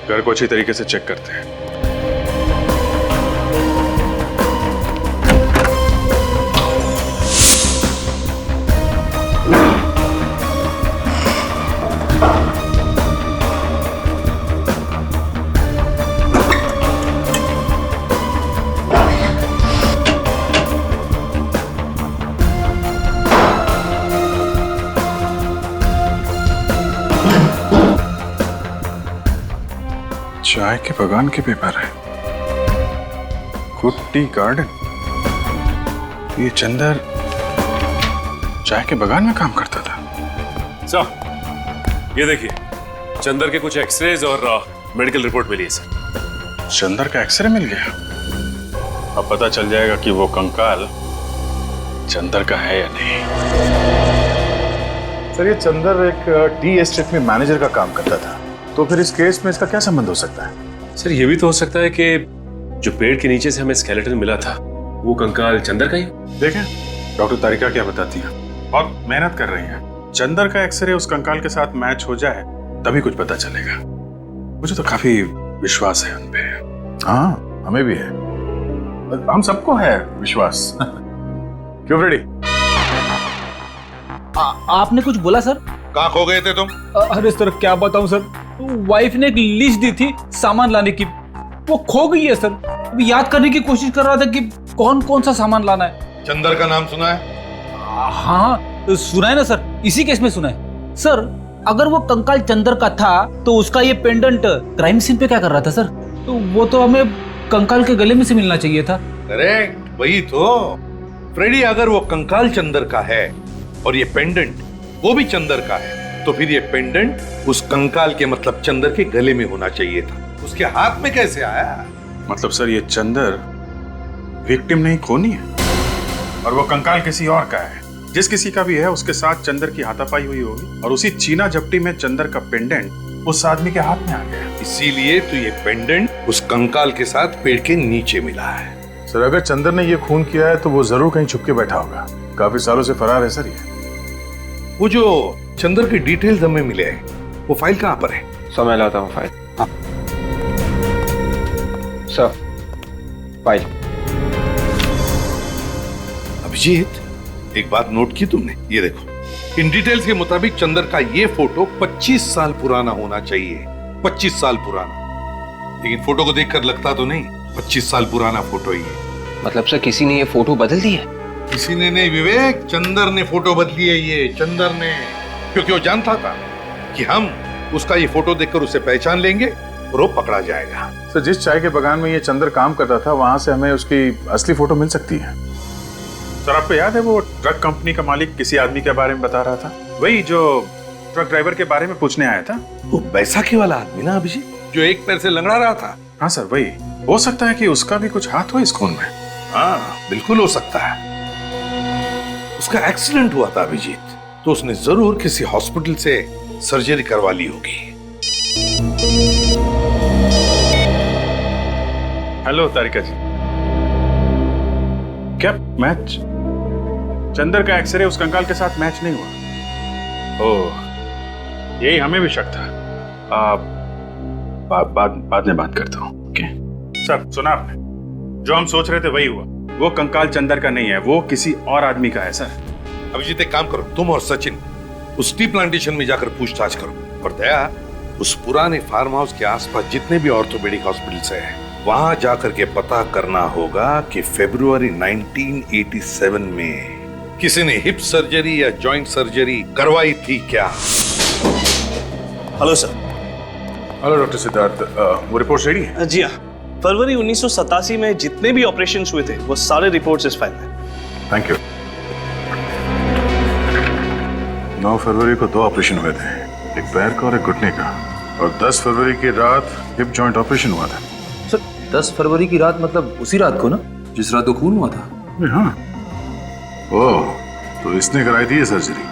घर को अच्छी तरीके से चेक करते हैं। चाय के बगान के पेपर है। Good tea garden. ये चंदर चाय के बगान में काम करता था। ये देखिए, चंदर के कुछ एक्सरेज और मेडिकल रिपोर्ट मिली है सर। चंदर का एक्सरे मिल गया। अब पता चल जाएगा कि वो कंकाल चंदर का है या नहीं। सर, ये चंदर एक टी एस्टेट में मैनेजर का काम करता था, तो फिर इस केस में इसका क्या संबंध हो सकता है? सर, ये भी तो हो सकता है कि जो पेड़ के नीचे से हमें स्केलेटन मिला था वो कंकाल चंदर का ही। देखें डॉक्टर तारिका क्या बताती हैं, बहुत मेहनत कर रही हैं। चंदर का एक्सरे उस कंकाल के साथ मैच हो जाए तभी कुछ पता चलेगा। मुझे तो काफी विश्वास है उनपे। हाँ, हमें भी है, हम सबको है विश्वास। क्यों फ्रेडी? आपने कुछ बोला सर? कहाँ खो गए थे तुम? अरे सर क्या बताऊं सर, वाइफ ने एक लिस्ट दी थी सामान लाने की, वो खो गई है सर। अभी याद करने की कोशिश कर रहा था कि कौन कौन सा सामान लाना है। चंदर का नाम सुना है? हाँ सुना है ना सर, इसी केस में सुना है सर। अगर वो कंकाल चंदर का था तो उसका ये पेंडेंट क्राइम सीन पे क्या कर रहा था सर? तो वो तो हमें कंकाल के गले में से मिलना चाहिए था। करेक्ट, वही तो फ्रेडी। अगर वो कंकाल चंदर का है और ये पेंडेंट वो भी चंदर का है, तो फिर ये पेंडेंट उस कंकाल के मतलब चंदर के गले में होना चाहिए था। उसके हाथ में कैसे आया? मतलब सर ये चंदर विक्टिम नहीं, खूनी है, और वो कंकाल किसी और का है। जिस किसी का भी है उसके साथ चंदर की हाथापाई हुई होगी, और उसी चीना झपटी में चंदर का पेंडेंट उस आदमी के हाथ में आ गया। इसीलिए तो ये पेंडेंट उस कंकाल के साथ पेड़ के नीचे मिला है। सर अगर चंदर ने ये खून किया है तो वो जरूर कहीं छुप के बैठा होगा। काफी सालों से फरार है सर ये। वो जो चंदर के डिटेल्स हमें मिले हैं, वो फाइल कहाँ पर है? समय लाता हूँ फाइल। हाँ सर, फाइल। अभिजीत, एक बात नोट की तुमने? ये देखो, इन डिटेल्स के मुताबिक चंदर का ये फोटो 25 साल पुराना होना चाहिए। 25 साल पुराना। लेकिन फोटो को देखकर लगता तो नहीं 25 साल पुराना फोटो ही है। मतलब सर किसी ने ये फोटो बदल दी है? किसी ने नहीं विवेक, चंदर ने फोटो बदली है ये, चंदर ने। क्योंकि वो जानता था कि हम उसका ये फोटो देखकर उसे पहचान लेंगे और वो पकड़ा जाएगा। सर जिस चाय के बगान में ये चंदर काम करता था वहां से हमें उसकी असली फोटो मिल सकती है। सर आपको याद है वो ट्रक कंपनी का मालिक किसी आदमी के बारे में बता रहा था, वही जो ट्रक ड्राइवर के बारे में पूछने आया था? वो बैसाखी वाला आदमी ना अभिजीत, जो एक पैर से लंगड़ा रहा था। हाँ सर वही। हो सकता है कि उसका भी कुछ हाथ हो इस खून में। हाँ बिल्कुल हो सकता है। उसका एक्सीडेंट हुआ था अभिजीत, तो उसने जरूर किसी हॉस्पिटल से सर्जरी करवा ली होगी। हेलो तारिका जी, क्या मैच? चंदर का एक्सरे उस कंकाल के साथ मैच नहीं हुआ? ओह, यही हमें भी शक था। बाद में बात करता हूँ। ओके सर, सुना आपने? जो हम सोच रहे थे वही हुआ। वो कंकाल चंदर का नहीं है, वो किसी और आदमी का है सर। अभिजीत एक काम करो, तुम और सचिन उस टी प्लांटेशन में जाकर पूछताछ करो, और दया उस पुराने फार्म हाउस के आसपास जितने भी ऑर्थोपेडिक हॉस्पिटल्स हैं वहां जाकर के पता करना होगा कि फरवरी 1987 में किसी ने हिप सर्जरी या जॉइंट सर्जरी करवाई थी क्या? Hello sir. Hello doctor Siddharth, वो रिपोर्ट रेडी है? जी हाँ, फरवरी 1987 में जितने भी ऑपरेशन हुए थे वो सारे रिपोर्ट्स इस फाइल में। Thank you. 9 फरवरी को 2 ऑपरेशन हुए थे, एक पैर का और एक घुटने का, और 10 फरवरी की रात हिप जॉइंट ऑपरेशन हुआ था। सर 10 फरवरी की रात मतलब उसी रात को ना, जिस रात को खून हुआ था? हाँ। ओह, तो इसने कराई थी ये सर्जरी?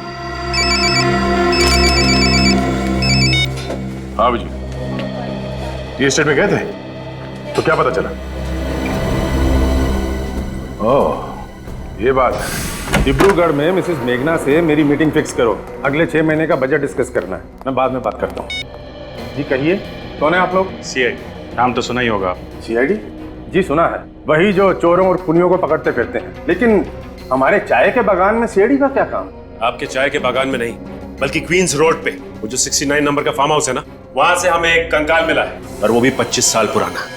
हाँ जी, टी एस्टेट में गए थे तो क्या पता चला? ओह, ये बात है। डिब्रूगढ़ में मिसेस मेघना से मेरी मीटिंग फिक्स करो। अगले 6 महीने का बजट डिस्कस करना है। मैं बाद में बात करता हूँ। जी कहिए, कौन है आप लोग? सीआईडी। नाम तो सुना ही होगा। सीआईडी? जी सुना है, वही जो चोरों और खूनियों को पकड़ते फिरते हैं। लेकिन हमारे चाय के बागान में सीआईडी का क्या काम? आपके चाय के बागान में नहीं, बल्कि क्वींस रोड पे वो जो 69 नंबर का फार्म हाउस है ना, वहां से हमें एक कंकाल मिला है, और वो भी 25 साल पुराना।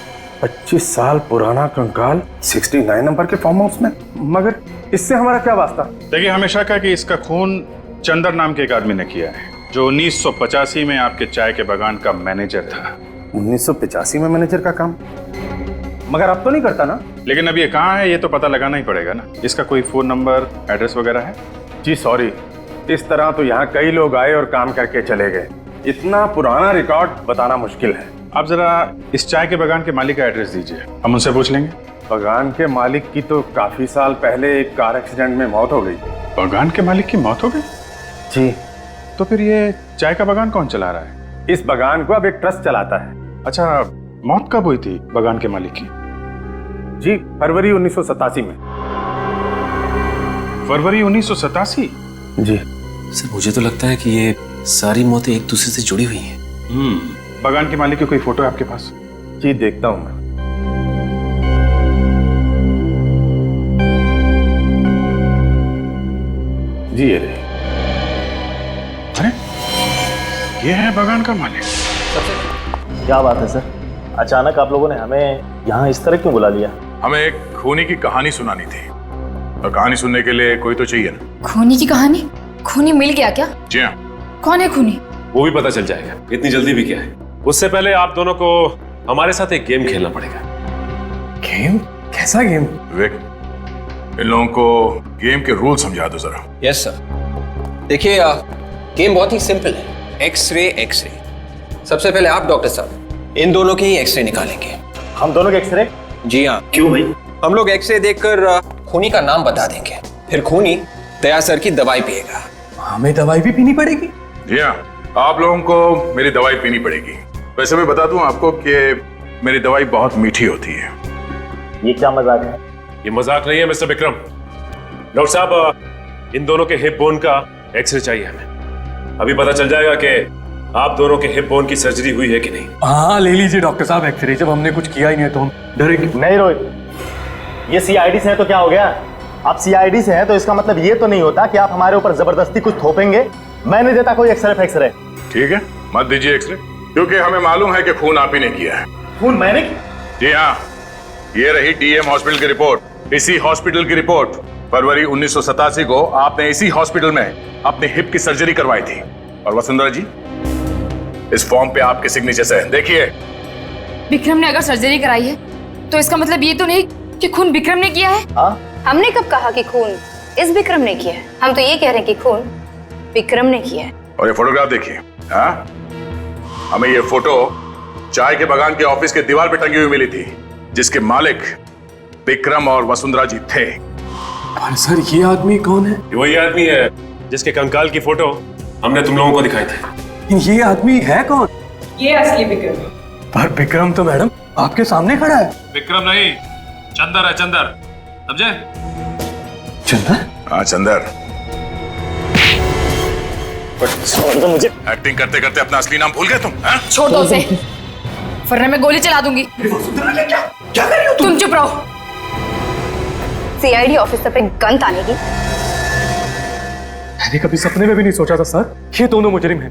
25 साल पुराना कंकाल 69 नंबर के फार्म हाउस में? मगर इससे हमारा क्या वास्ता? देखिए, हमेशा कहा कि इसका खून चंदर नाम के एक आदमी ने किया है, जो 1985 में आपके चाय के बागान का मैनेजर था। 1985 में मैनेजर का काम, मगर अब तो नहीं करता ना? लेकिन अब ये कहाँ है ये तो पता लगाना ही पड़ेगा ना। इसका कोई फोन नंबर, एड्रेस वगैरह है? जी सॉरी, इस तरह तो यहाँ कई लोग आए और काम करके चले गए, इतना पुराना रिकॉर्ड बताना मुश्किल है। आप जरा इस चाय के बागान के मालिक का एड्रेस दीजिए, हम उनसे पूछ लेंगे। बागान के मालिक की तो काफी साल पहले एक कार एक्सीडेंट में मौत हो गई। बागान के मालिक की मौत हो गई? जी। तो फिर ये चाय का बागान कौन चला रहा है? इस बागान को अब एक ट्रस्ट चलाता है। अच्छा, मौत कब हुई थी बागान के मालिक की? जी, फरवरी 1987 में। फरवरी 1987? जी सर, मुझे तो लगता है कि ये सारी मौतें एक दूसरे से जुड़ी हुई हैं। बागान के मालिक की कोई फोटो है आपके पास? जी देखता हूं मैं। जी ये रही। अरे ये है बागान का मालिक। क्या बात है सर, अचानक आप लोगों ने हमें यहाँ इस तरह क्यों बुला लिया? हमें एक खूनी की कहानी सुनानी थी, और कहानी सुनने के लिए कोई तो चाहिए ना। खूनी की कहानी? खूनी मिल गया क्या? जी हाँ। कौन है खूनी? वो भी पता चल जाएगा, इतनी जल्दी भी क्या है। उससे पहले आप दोनों को हमारे साथ एक गेम खेलना पड़ेगा। गेम? कैसा गेम? विवेक, इन लोगों को गेम के रूल समझा दो जरा। Yes sir. देखिए, गेम बहुत ही सिंपल है। X-ray x-ray. सबसे पहले आप डॉक्टर साहब इन दोनों के ही एक्सरे निकालेंगे। हम दोनों के एक्सरे? जी हाँ। क्यों भाई? हम लोग एक्सरे देखकर खूनी का नाम बता देंगे, फिर खूनी दया सर की दवाई पिएगा। हमें दवाई भी पीनी पड़ेगी? जी हाँ, आप लोगों को मेरी दवाई पीनी पड़ेगी। वैसे मैं बता दूं आपको कि मेरी दवाई बहुत मीठी होती है। ये क्या मजाक है? ये मजाक नहीं है मिस्टर विक्रम। डॉक्टर साहब, इन दोनों के हिप बोन का एक्सरे चाहिए हमें। अभी पता चल जाएगा कि आप दोनों के हिप बोन की सर्जरी हुई है कि नहीं। हाँ ले लीजिए डॉक्टर साहब एक्सरे, जब हमने कुछ किया ही नहीं तो हम डरेंगे नहीं। रोहित, ये सीआईडी से है तो क्या हो गया? आप सीआईडी से हैं तो इसका मतलब ये तो नहीं होता कि आप हमारे ऊपर जबरदस्ती कुछ थोपेंगे। मैं नहीं देता कोई एक्सरे। ठीक है, मत दीजिए एक्सरे, क्योंकि हमें मालूम है कि खून आप ही ने किया है। खून मैंने? जी हाँ, ये रही डीएम हॉस्पिटल की रिपोर्ट। इसी हॉस्पिटल की रिपोर्ट। फरवरी 1987 को आपने इसी हॉस्पिटल में अपने हिप की सर्जरी करवाई थी। और वसुंधरा जी, इस फॉर्म पे आपके सिग्नेचर है, देखिए। विक्रम ने अगर सर्जरी कराई है तो इसका मतलब ये तो नहीं कि खून विक्रम ने किया है। हमने कब कहा कि खून इस विक्रम ने किया है? हम तो ये कह रहे हैं कि खून विक्रम ने किया है। और ये फोटोग्राफ देखिए। हाँ, हमें ये फोटो चाय के बागान के ऑफिस के दीवार पे टंगी हुई मिली थी, जिसके मालिक विक्रम और वसुंधरा जी थे। पर सर, ये आदमी कौन है? वही आदमी है जिसके कंकाल की फोटो हमने तुम लोगों को दिखाई थी। ये आदमी है कौन? ये असली विक्रम। पर विक्रम तो मैडम आपके सामने खड़ा है। विक्रम नहीं, चंदर है, चंदर, समझे? चंदर? हाँ चंदर। तो मुझे एक्टिंग करते करते अपना असली नाम भूल गए तुम? छोड़ दो उसे, वरना मैं गोली चला दूंगी। क्या कर रही हो तुम? चुप रहो। सीआईडी ऑफिसर पे गन ताने की? मैंने कभी सपने में भी नहीं सोचा था सर ये दोनों मुजरिम हैं।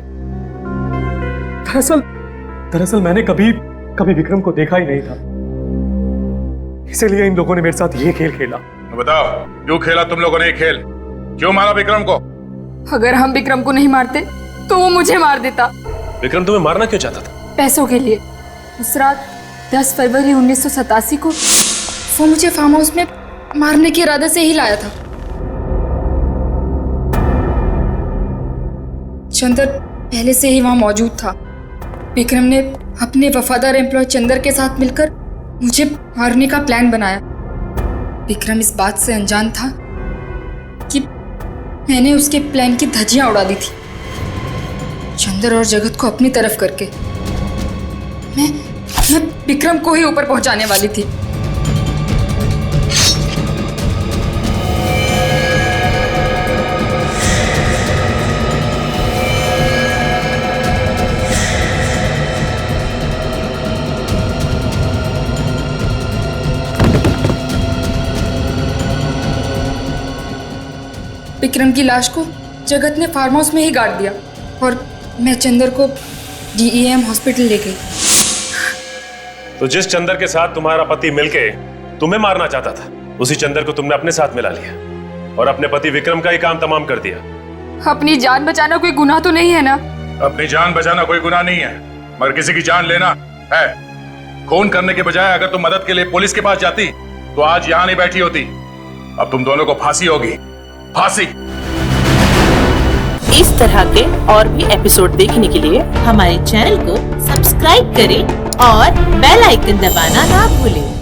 दरअसल मैंने कभी विक्रम को देखा ही नहीं था, इसीलिए इन लोगों ने मेरे साथ ये खेल खेला। बताओ, क्यों खेला तुम लोगों ने ये खेल? क्यों मारा विक्रम को? अगर हम विक्रम को नहीं मारते तो वो मुझे मार देता। विक्रम तुम्हें मारना क्यों चाहता था? पैसों के लिए। उस रात 10 फरवरी 1987 को वो मुझे फार्म हाउस में मारने के इरादे से ही लाया था। चंदर पहले से ही वहां मौजूद था। विक्रम ने अपने वफादार एम्प्लॉय चंदर के साथ मिलकर मुझे मारने का प्लान बनाया। विक्रम इस बात से अनजान था कि मैंने उसके प्लान की धज्जियां उड़ा दी थी, चंदर और जगत को अपनी तरफ करके। मैं विक्रम को ही ऊपर पहुंचाने वाली थी। विक्रम की लाश को जगत ने फार्म हाउस में ही गाड़ दिया और मैं चंदर को डीईएम हॉस्पिटल ले गई। तो जिस चंदर के साथ तुम्हारा पति मिलके तुम्हें मारना चाहता था, उसी चंदर को तुमने अपने साथ मिला लिया और अपने पति विक्रम का ही काम तमाम कर दिया। अपनी जान बचाना कोई गुनाह तो नहीं है ना? अपनी जान बचाना कोई गुनाह नहीं है, मगर किसी की जान लेना है। खून करने के बजाय अगर तुम मदद के लिए पुलिस के पास जाती तो आज यहां नहीं बैठी होती। अब तुम दोनों को फांसी होगी, फांसी। इस तरह के और भी एपिसोड देखने के लिए हमारे चैनल को सब्सक्राइब करें और बेल आइकन दबाना ना भूलें।